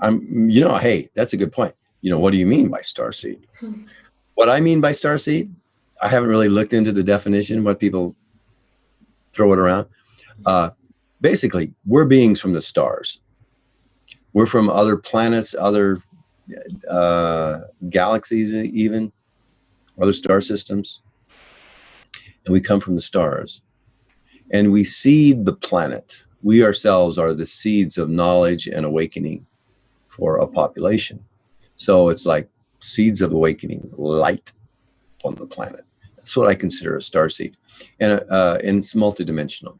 hey, that's a good point. What do you mean by starseed? What I mean by starseed, I haven't really looked into the definition, what people throw it around. Basically, we're beings from the stars. We're from other planets, other galaxies, even other star systems. And we come from the stars. And we seed the planet. We ourselves are the seeds of knowledge and awakening for a population. So it's like seeds of awakening, light on the planet. That's what I consider a starseed. And it's multidimensional.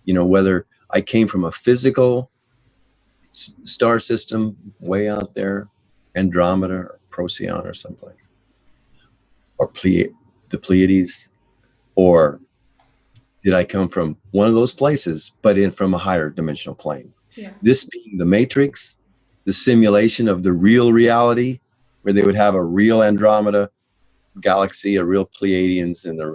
Whether I came from a physical star system way out there, Andromeda or Procyon or someplace, or the Pleiades, or did I come from one of those places, but from a higher dimensional plane? Yeah. This being the Matrix, the simulation of the real reality, where they would have a real Andromeda galaxy, a real Pleiadians, and the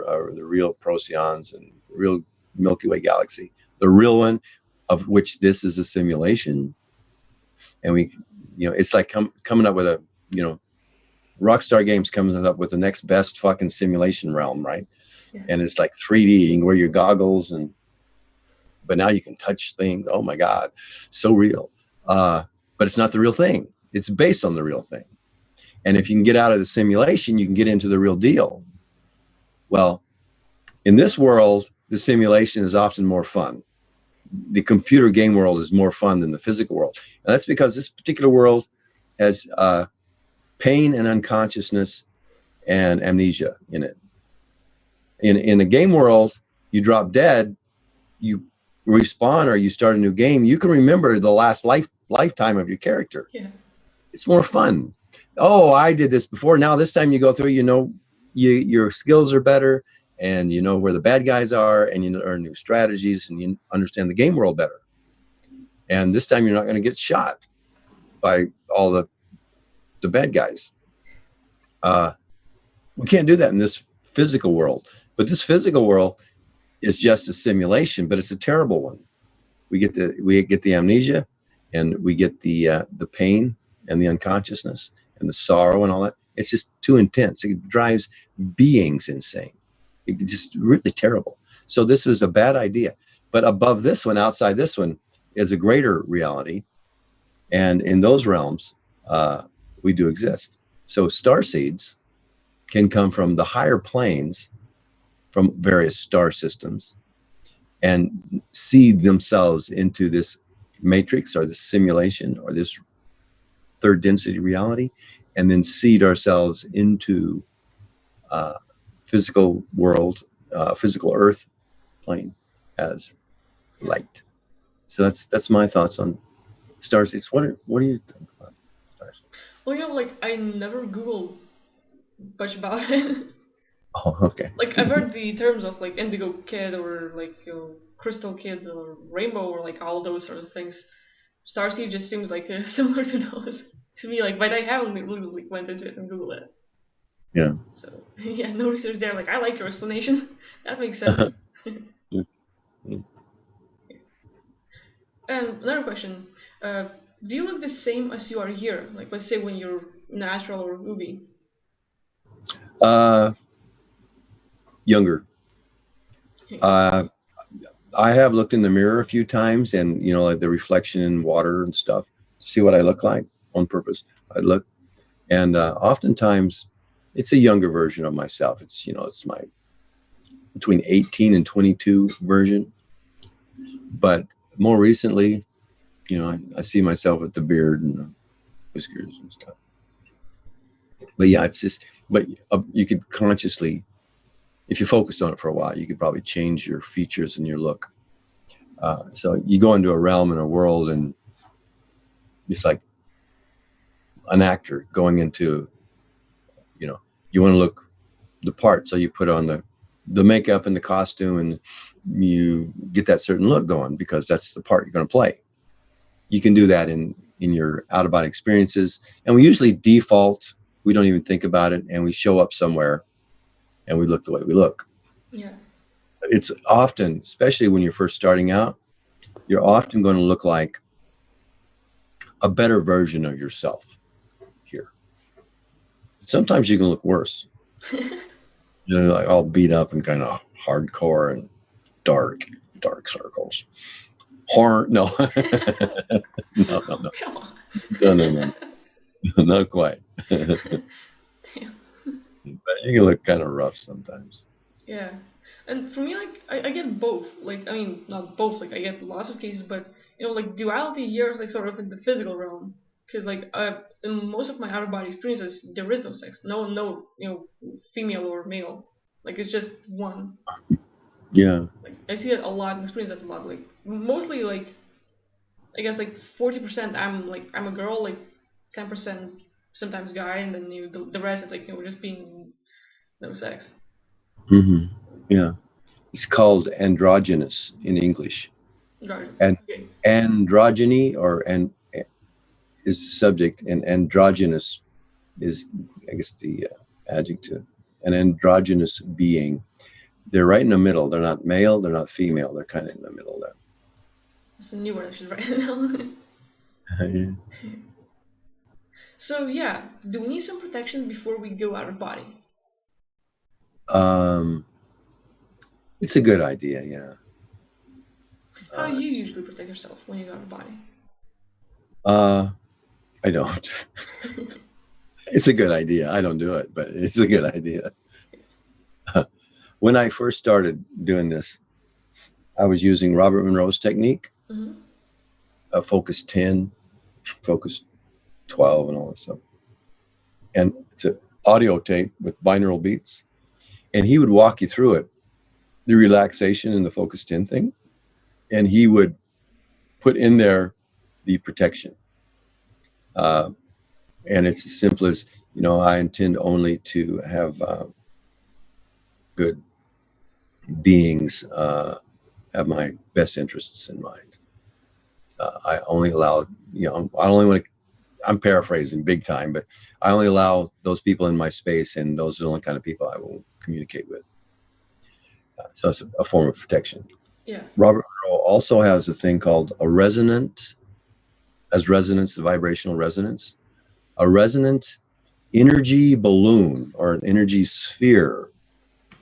real Procyons, and the real Milky Way galaxy, the real one, of which this is a simulation. And we, it's like coming up with a, Rockstar Games comes up with the next best fucking simulation realm, right? Yeah. And it's like 3D. You can wear your goggles, but now you can touch things. Oh my God, so real. But it's not the real thing. It's based on the real thing. And if you can get out of the simulation, you can get into the real deal. Well, in this world, the simulation is often more fun. The computer game world is more fun than the physical world. And that's because this particular world has pain and unconsciousness and amnesia in it. In the game world, you drop dead, you respawn, or you start a new game. You can remember the last lifetime of your character. Yeah. It's more fun. Oh, I did this before. Now this time you go through, your skills are better, and you know where the bad guys are, and you learn new strategies, and you understand the game world better. And this time you're not going to get shot by all the bad guys. We can't do that in this physical world. But this physical world is just a simulation, but it's a terrible one. We get the amnesia, and we get the pain and the unconsciousness and the sorrow and all that. It's just too intense. It drives beings insane. It's just really terrible. So this was a bad idea. But above this one, outside this one, is a greater reality. And in those realms, we do exist. So starseeds can come from the higher planes, from various star systems, and seed themselves into this matrix or this simulation or this third density reality, and then seed ourselves into physical world, physical earth plane as light. So that's my thoughts on starseeds. What do you think about starseeds? Well, like I never Googled much about it. Oh, okay. Like I've heard the terms of like indigo kid or like crystal kid or rainbow or like all those sort of things. Starseed just seems like similar to those to me. Like, but I haven't really like, went into it and Googled it. Yeah. So yeah, no research there. Like I like your explanation. That makes sense. And another question: do you look the same as you are here? Like, let's say when you're in astral or OOBE. Younger. I have looked in the mirror a few times, and like the reflection in water and stuff, to see what I look like on purpose. I look, and oftentimes it's a younger version of myself. It's it's my between 18 and 22 version. But more recently, I see myself with the beard and the whiskers and stuff. But yeah, it's just. But you could consciously, if you focused on it for a while, you could probably change your features and your look. So you go into a realm and a world, and it's like an actor going into, you want to look the part, so you put on the makeup and the costume, and you get that certain look going because that's the part you're going to play. You can do that in your out-of-body experiences, and we usually default. We don't even think about it, and we show up somewhere, and we look the way we look. Yeah. It's often, especially when you're first starting out, you're often going to look like a better version of yourself here. Sometimes you can look worse. Like all beat up and kind of hardcore and dark circles. Horror? No. No. Come on. No. Not quite. Damn. But you can look kind of rough sometimes. Yeah. And for me, like, I get both. Like, I mean, not both. Like, I get lots of cases, but, like, duality here is, like, sort of in the physical realm. Because, like, in most of my out-of-body experiences, there is no sex. No, female or male. Like, it's just one. Yeah. Like, I see it a lot and experience it a lot. Like, mostly, like, I guess, like, 40% I'm a girl, like, 10% sometimes guy, and then the rest is, like, just being no sex. Mm-hmm. Yeah. It's called androgynous in English. And okay. Androgyny is the subject, and androgynous is, I guess, the adjective. an androgynous being. They're right in the middle. They're not male, they're not female. They're kind of in the middle there. That's a new word I should write down. Yeah. So yeah, do we need some protection before we go out of body? It's a good idea, yeah. How do you usually protect yourself when you go out of body? I don't. It's a good idea. I don't do it, but it's a good idea. When I first started doing this, I was using Robert Monroe's technique, focus 10, focus 12, and all that stuff. And it's an audio tape with binaural beats. And he would walk you through it, the relaxation and the focus 10 thing. And he would put in there the protection. And it's as simple as, you know, I intend only to have good beings have my best interests in mind. I only allow, you know, I only want to, I'm paraphrasing big time, but I only allow those people in my space, and those are the only kind of people I will communicate with. So it's a form of protection. Yeah. Robert Monroe also has a thing called a resonant, as resonance, the vibrational resonance, a resonant energy balloon or an energy sphere.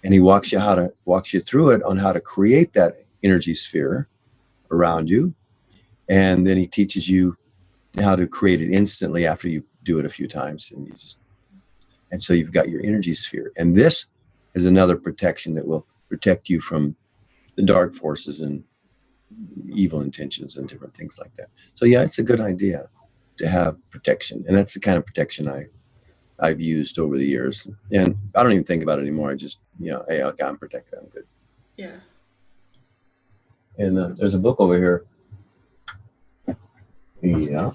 And he walks you through it on how to create that energy sphere around you. And then he teaches you how to create it instantly after you do it a few times. And so you've got your energy sphere. And this is another protection that will protect you from the dark forces and evil intentions and different things like that. So yeah, it's a good idea to have protection. And that's the kind of protection I've used over the years. And I don't even think about it anymore. I just, you know, hey, okay, I'm protected, I'm good. Yeah. And there's a book over here. Yeah.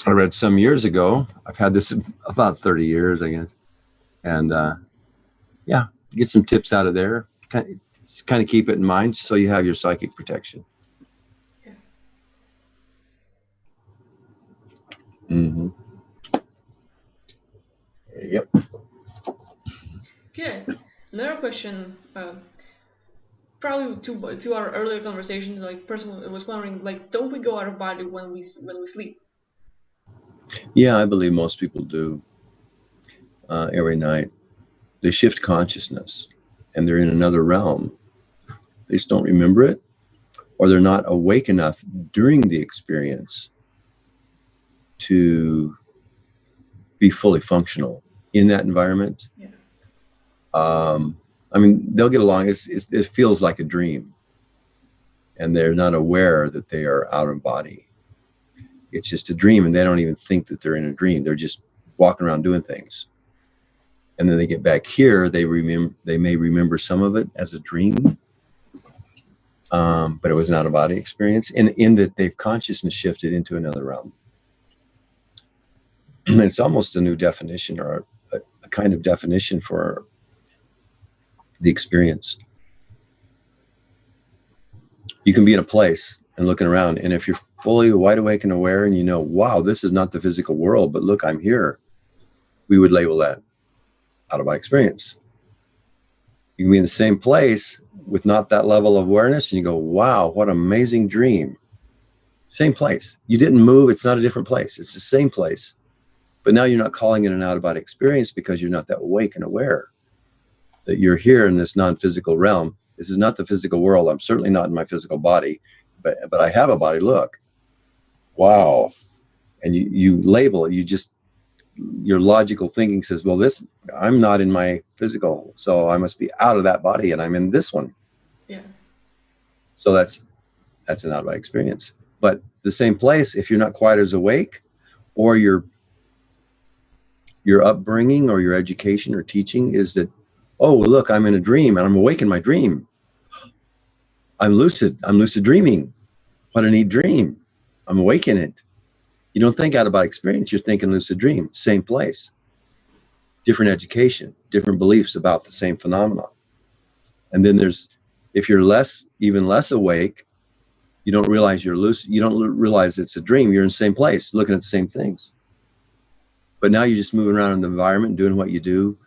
I read some years ago. I've had this about 30 years, I guess. And yeah, get some tips out of there. Just kind of keep it in mind so you have your psychic protection. Yeah. Mm-hmm. Yep. Okay. Another question, probably to our earlier conversations, like person was wondering, like, don't we go out of body when we sleep? Yeah, I believe most people do. Every night, they shift consciousness, and they're in another realm. They just don't remember it, or they're not awake enough during the experience to be fully functional in that environment. Yeah. I mean, they'll get along. It feels like a dream, and they're not aware that they are out of body. It's just a dream, and they don't even think that they're in a dream. They're just walking around doing things. And then they get back here, they may remember some of it as a dream, but it was an out-of-body experience, in that they've consciousness shifted into another realm. And it's almost a new definition, or a kind of definition for the experience. You can be in a place and looking around, and if you're fully wide awake and aware, and you know, wow, this is not the physical world, but look, I'm here, we would label that out-of-body experience. You can be in the same place with not that level of awareness, and you go, wow, what an amazing dream. Same place. You didn't move. It's not a different place. It's the same place. But now you're not calling it an out-of-body experience because you're not that awake and aware that you're here in this non-physical realm. This is not the physical world. I'm certainly not in my physical body, but I have a body. Look, wow. And you label it. Your logical thinking says, well, I'm not in my physical, so I must be out of that body, and I'm in this one. Yeah. So that's an out-of-body experience. But the same place, if you're not quite as awake, or your upbringing or your education or teaching is that, oh, look, I'm in a dream and I'm awake in my dream. I'm lucid dreaming. What a neat dream. I'm awake in it. You don't think out-of-body experience, you're thinking lucid dream, same place. Different education, different beliefs about the same phenomenon. And then if you're even less awake, you don't realize you're lucid, you don't realize it's a dream, you're in the same place, looking at the same things. but now you're just moving around in the environment, doing what you do,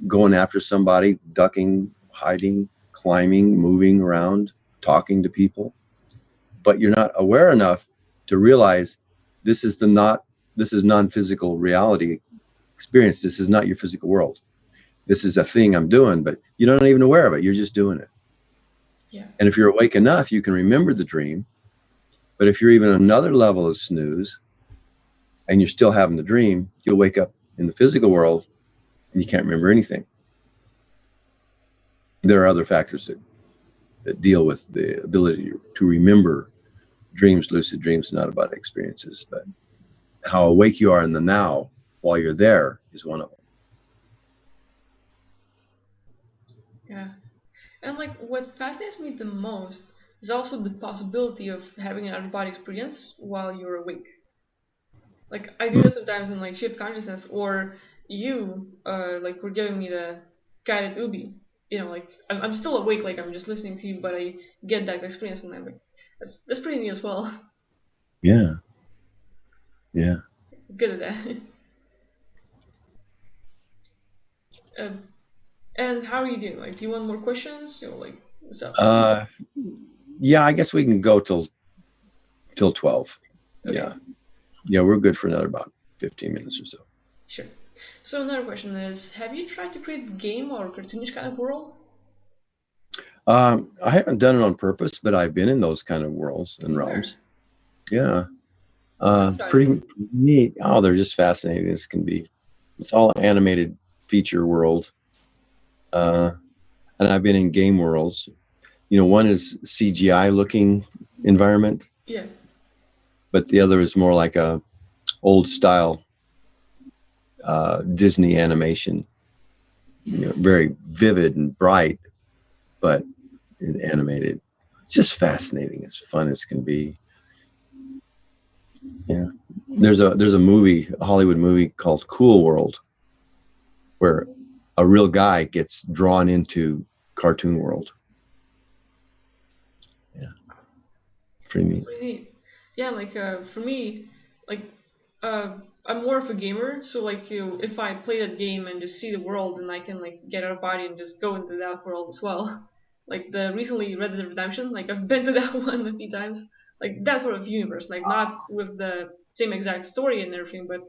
going after somebody, ducking, hiding, climbing, moving around, talking to people. But you're not aware enough to realize this is non-physical reality experience. This is not your physical world. This is a thing I'm doing, but you're not even aware of it. You're just doing it. Yeah. And if you're awake enough, you can remember the dream. But if you're even another level of snooze and you're still having the dream, you'll wake up in the physical world and you can't remember anything. There are other factors that deal with the ability to remember dreams. Lucid dreams, not about experiences, but how awake you are in the now while you're there is one of them. Yeah. And like what fascinates me the most is also the possibility of having an out-of-body experience while you're awake. Like I do this sometimes in like shift consciousness, or you like were giving me the guided OOBE. You know, like I'm still awake, like I'm just listening to you, but I get that experience, and I'm like, that's pretty neat as well. Yeah. Yeah. Good at that. And how are you doing? Like, do you want more questions? You know, like, what's up? Yeah, I guess we can go till 12. Okay. Yeah. Yeah, we're good for another about 15 minutes or so. Sure. So another question is, have you tried to create a game or cartoonish kind of world? I haven't done it on purpose, but I've been in those kind of worlds and realms. Yeah. Pretty neat. Oh, they're just fascinating as can be. It's all animated feature world. And I've been in game worlds. You know, one is CGI looking environment. Yeah. But the other is more like a old style Disney animation. You know, very vivid and bright, but animated. It's just fascinating. As fun as can be. Yeah. There's a movie, a Hollywood movie called Cool World, where a real guy gets drawn into cartoon world. Yeah. Pretty neat. Pretty neat. Yeah, like for me, like I'm more of a gamer, so like if I play that game and just see the world, then I can like get out of body and just go into that world as well. Like the recently Red Dead Redemption, like I've been to that one a few times. Like that sort of universe, like not with the same exact story and everything, but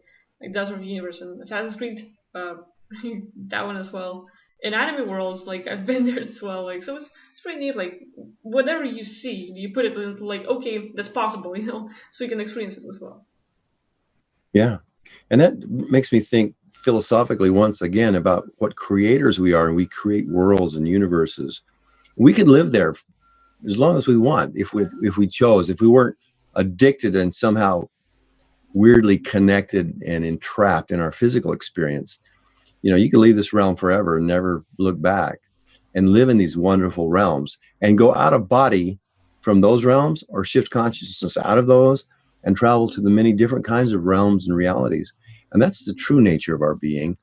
like that sort of universe. And Assassin's Creed, that one as well. In anime worlds, like I've been there as well. Like so, it's pretty neat. Like whatever you see, you put it into like okay, that's possible, you know, so you can experience it as well. Yeah. And that makes me think philosophically once again about what creators we are, and we create worlds and universes. We could live there as long as we want if we chose, if we weren't addicted and somehow weirdly connected and entrapped in our physical experience. You know, you could leave this realm forever and never look back and live in these wonderful realms and go out of body from those realms or shift consciousness out of those and travel to the many different kinds of realms and realities. And that's the true nature of our being.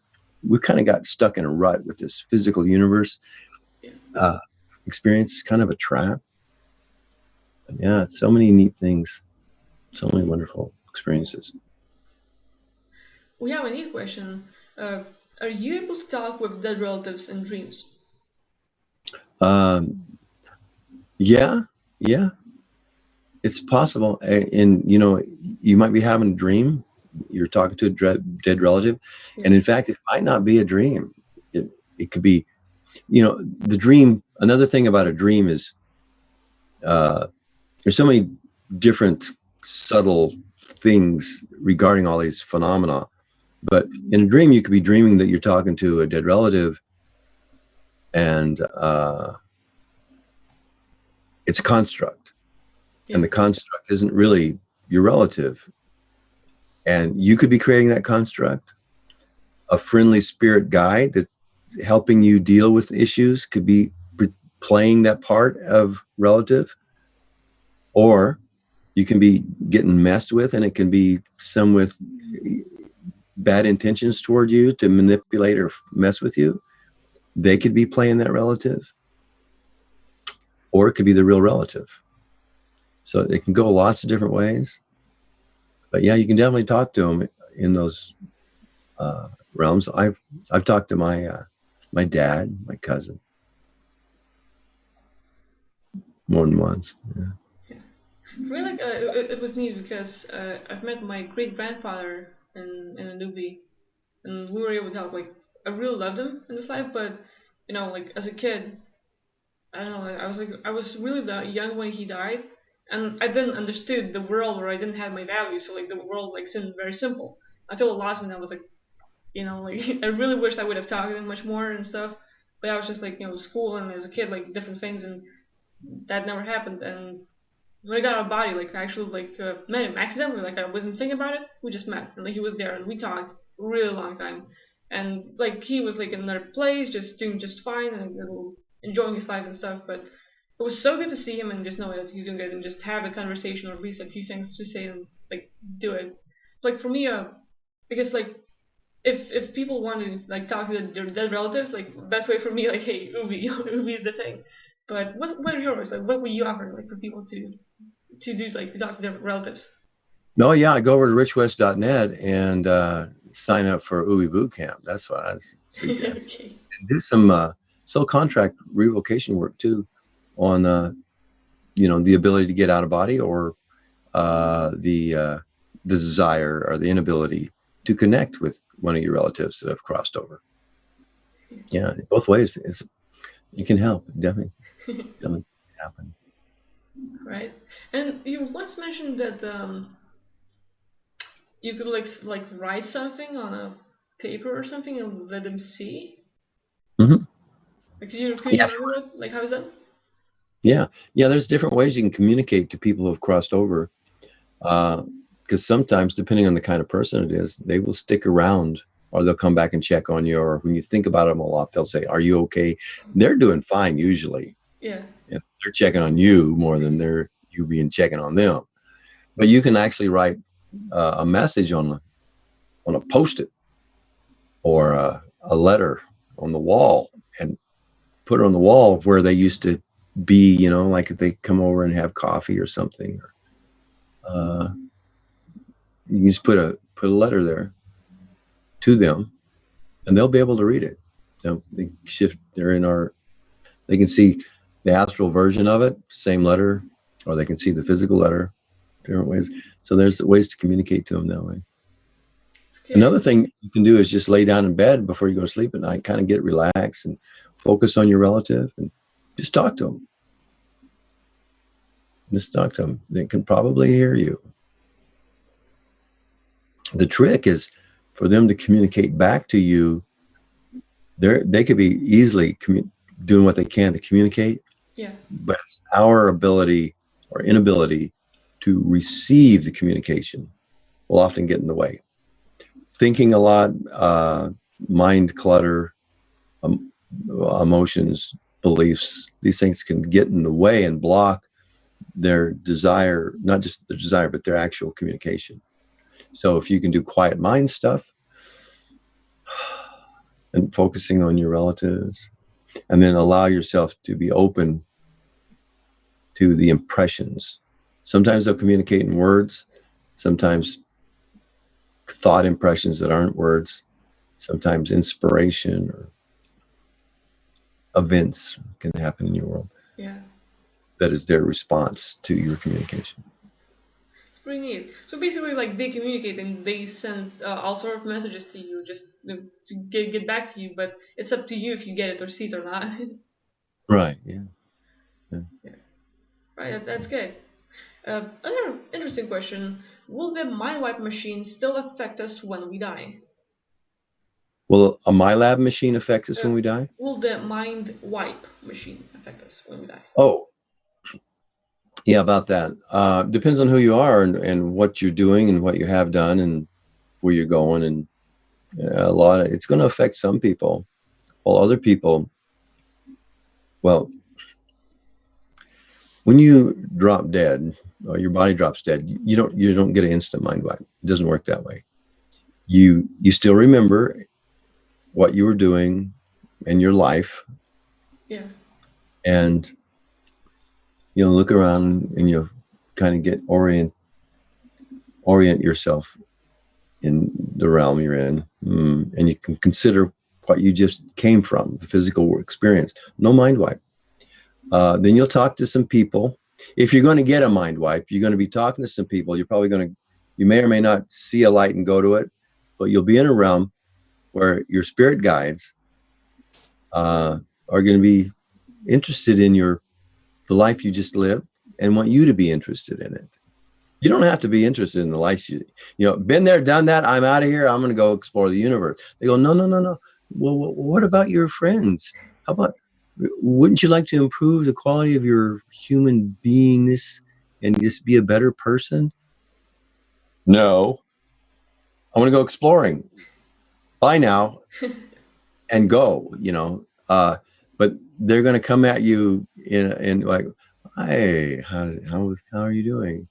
We've kind of got stuck in a rut with this physical universe experience. It's kind of a trap. But yeah, so many neat things, so many wonderful experiences. We have a neat question. Are you able to talk with dead relatives in dreams? Yeah, it's possible. And you know, you might be having a dream. You're talking to a dead relative, and in fact, it might not be a dream. It could be, you know, the dream. Another thing about a dream is there's so many different subtle things regarding all these phenomena. But in a dream, you could be dreaming that you're talking to a dead relative, and it's a construct. And the construct isn't really your relative. And you could be creating that construct. A friendly spirit guide that's helping you deal with issues could be playing that part of relative. Or you can be getting messed with, and it can be some with bad intentions toward you to manipulate or mess with you. They could be playing that relative. Or it could be the real relative. So it can go lots of different ways. But yeah, you can definitely talk to them in those realms. I've talked to my dad, my cousin, more than once. Yeah. For me, like it was neat because I've met my great grandfather in an OOBE, and we were able to help. Like I really loved him in this life, but like as a kid, I don't know. I was really that young when he died, and I didn't understood the world, or I didn't have my values. So like the world like seemed very simple until the last minute. I was like, like I really wished I would have talked to him much more and stuff. But I was just like school and as a kid like different things, and that never happened. And when I got out of body, like I actually like met him accidentally. Like I wasn't thinking about it. We just met, and like he was there, and we talked a really long time. And like he was like in another place, just doing just fine and enjoying his life and stuff. But it was so good to see him and just know that he's doing good and just have a conversation or at least a few things to say and like do it. Like for me, because like if people want to like talk to their dead relatives, like best way for me, like hey, OOBE, OOBE is the thing. But what are yours? Like what would you offer like for people to do like to talk to their relatives? No, yeah, I go over to richwest.net and sign up for OOBE boot camp. That's what I suggest. Okay. Do some soul contract revocation work too, on the ability to get out of body, or the desire or the inability to connect with one of your relatives that have crossed over. Yeah, both ways. It can help. Definitely happen. Right. And you once mentioned that you could like write something on a paper or something and let them see. Mm-hmm. Like, could you Yeah, elaborate? Like, how is that? yeah. There's different ways you can communicate to people who have crossed over. Because sometimes, depending on the kind of person it is, they will stick around, or they'll come back and check on you. Or when you think about them a lot, they'll say, "Are you okay?" They're doing fine usually. Yeah. Yeah, they're checking on you more than you being checking on them. But you can actually write a message on a post-it, or a letter on the wall, and put it on the wall where they used to be. Like if they come over and have coffee or something. Uh, you can just put a letter there to them, and they'll be able to read it. They shift. They can see the astral version of it, same letter, or they can see the physical letter, different ways. So there's ways to communicate to them that way. Another thing you can do is just lay down in bed before you go to sleep at night, kind of get relaxed and focus on your relative and just talk to them. Just talk to them. They can probably hear you. The trick is for them to communicate back to you. They could be easily doing what they can to communicate. Yeah. But it's our ability or inability to receive the communication will often get in the way. Thinking a lot, mind clutter, emotions, beliefs, these things can get in the way and block their desire, not just their desire, but their actual communication. So if you can do quiet mind stuff and focusing on your relatives, and then allow yourself to be open to the impressions. Sometimes they'll communicate in words, sometimes thought impressions that aren't words, sometimes inspiration or events can happen in your world. Yeah. That is their response to your communication. It's pretty neat. So basically, like they communicate and they send all sort of messages to you, just to get back to you. But it's up to you if you get it or see it or not. Right. Yeah. Yeah. Right. That's good. Another interesting question: will the mind wipe machine still affect us when we die? Will a MyLab machine affect us when we die? Will the mind wipe machine affect us when we die? Oh, yeah, about that. Depends on who you are and what you're doing and what you have done and where you're going. And it's going to affect some people, while other people, well, when you drop dead, or your body drops dead, you don't get an instant mind wipe. It doesn't work that way. You still remember what you were doing in your life. Yeah. And look around and you'll kind of get orient yourself in the realm you're in, and you can consider what you just came from, the physical experience. No mind wipe. Then you'll talk to some people. If you're going to get a mind wipe, you're going to be talking to some people. You're probably going to, you may or may not see a light and go to it, but you'll be in a realm where your spirit guides are going to be interested in the life you just lived and want you to be interested in it. You don't have to be interested in the life been there, done that. I'm out of here. I'm going to go explore the universe. They go, no. Well, what about your friends? How about, wouldn't you like to improve the quality of your human beingness and just be a better person? No. I want to go exploring. Bye now. And go, but they're going to come at you in like, hey, how are you doing?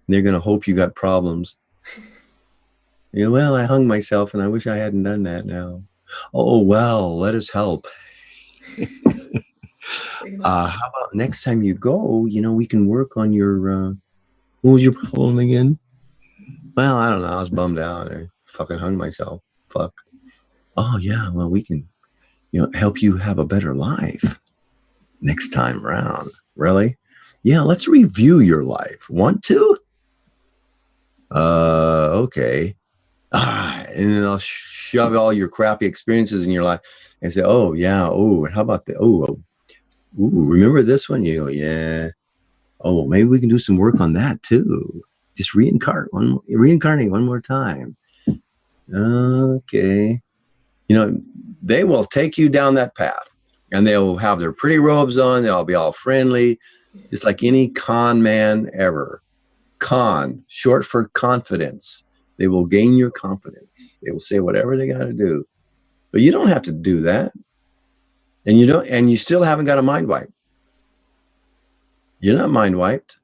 And they're going to hope you got problems. Well, I hung myself and I wish I hadn't done that now. Oh, well, let us help. How about next time you go, we can work on your, what was your problem again? Well, I don't know. I was bummed out. I fucking hung myself. Fuck. Oh, yeah. Well, we can, help you have a better life next time around. Really? Yeah, let's review your life. Want to? Okay. And then I'll shove all your crappy experiences in your life and say, oh, yeah. Oh, how about the, ooh, remember this one? You go, yeah. Oh, maybe we can do some work on that too. Just reincarnate one more time. Okay. They will take you down that path and they'll have their pretty robes on. They'll be all friendly, just like any con man ever. Con, short for confidence. They will gain your confidence. They will say whatever they got to do, but you don't have to do that. And you still haven't got a mind wipe. You're not mind wiped.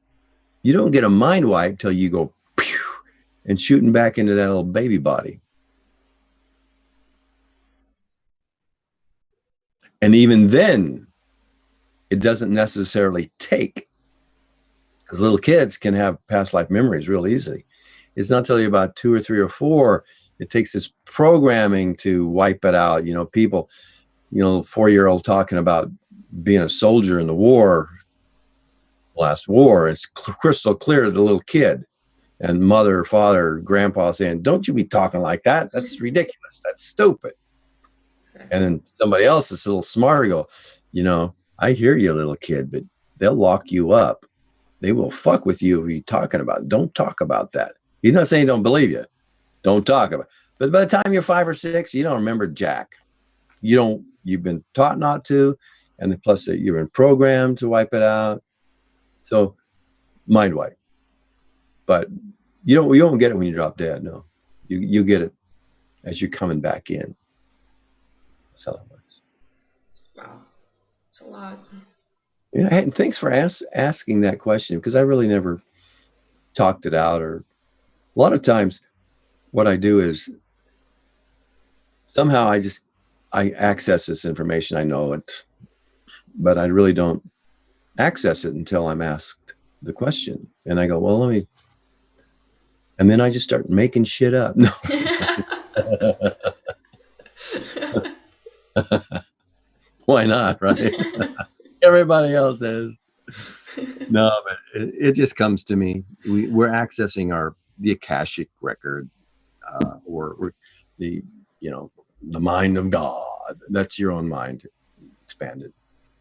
You don't get a mind wipe till you go pew, and shooting back into that little baby body. And even then, it doesn't necessarily take, because little kids can have past life memories real easily. It's not until you're about 2 or 3 or 4, it takes this programming to wipe it out. People, 4-year-old talking about being a soldier in the war, last war, it's crystal clear to the little kid. And mother, father, grandpa saying, don't you be talking like that. That's ridiculous. That's stupid. Exactly. And then somebody else is a little smarter go, I hear you, little kid, but they'll lock you up. They will fuck with you if you're talking about it. Don't talk about that. He's not saying don't believe you. Don't talk about it. But by the time you're 5 or 6, you don't remember jack. You've been taught not to. And plus that you've been programmed to wipe it out. So mind wipe. But you don't get it when you drop dead. No, you get it as you're coming back in. That's how that works. Wow, it's a lot. Yeah, and thanks for asking that question, because I really never talked it out. Or a lot of times, what I do is somehow I access this information. I know it, but I really don't access it until I'm asked the question, and I go, well, let me. And then I just start making shit up. No. Why not, right? Everybody else is. No, but it just comes to me. We're accessing the Akashic record, or the mind of God. That's your own mind expanded.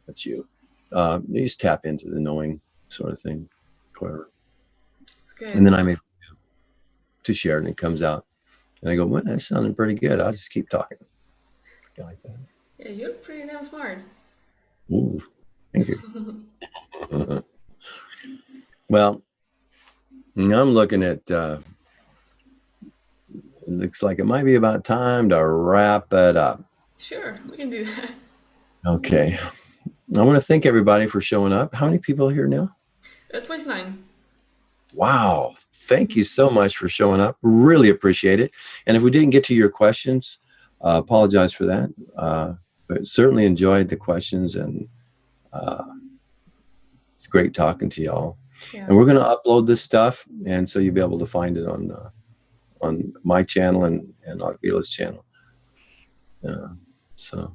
That's you. You just tap into the knowing sort of thing, whatever. And then I'm able to share it, and it comes out, and I go, well, that sounded pretty good. I'll just keep talking. Like that. Yeah, you're pretty damn smart. Ooh, thank you. Well, I'm looking at, it looks like it might be about time to wrap it up. Sure, we can do that. Okay. I want to thank everybody for showing up. How many people are here now? 29. Wow. Thank you so much for showing up. Really appreciate it. And if we didn't get to your questions, apologize for that. But certainly enjoyed the questions, and it's great talking to y'all. Yeah. And we're going to upload this stuff, and so you'll be able to find it on on my channel and Ogvila's channel. So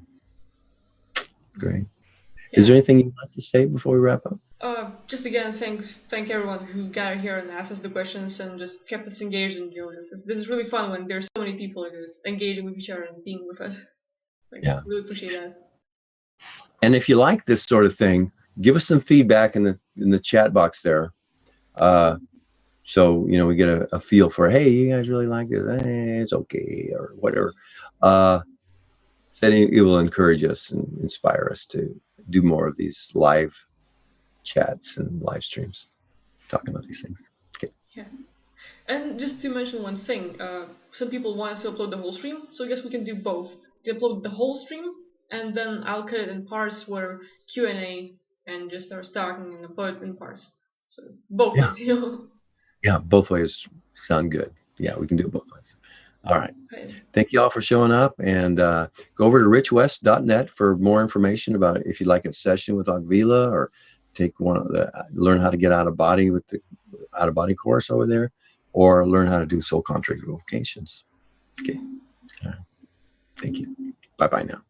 great. Yeah. Is there anything you'd like to say before we wrap up? Just again, thank everyone who gathered here and asked us the questions and just kept us engaged. And this is really fun when there's so many people just engaging with each other and being with us. Yeah, really appreciate that. And if you like this sort of thing, give us some feedback in the chat box there. So we get a feel for, hey, you guys really like this? Hey, it's okay, or whatever. So it will encourage us and inspire us to do more of these live chats and live streams talking about these things. Okay. Yeah. And just to mention one thing, some people want us to upload the whole stream, so I guess we can do both. We can upload the whole stream, and then I'll cut it in parts where Q&A and just start talking and upload it in parts. So both ways, Yeah, both ways sound good. Yeah, we can do it both ways. All right. Thank you all for showing up, and go over to richwest.net for more information about it. If you'd like a session with Ogvila, or take learn how to get out of body with the out of body course over there, or learn how to do soul contract revocations. Okay. All right. Thank you. Bye-bye now.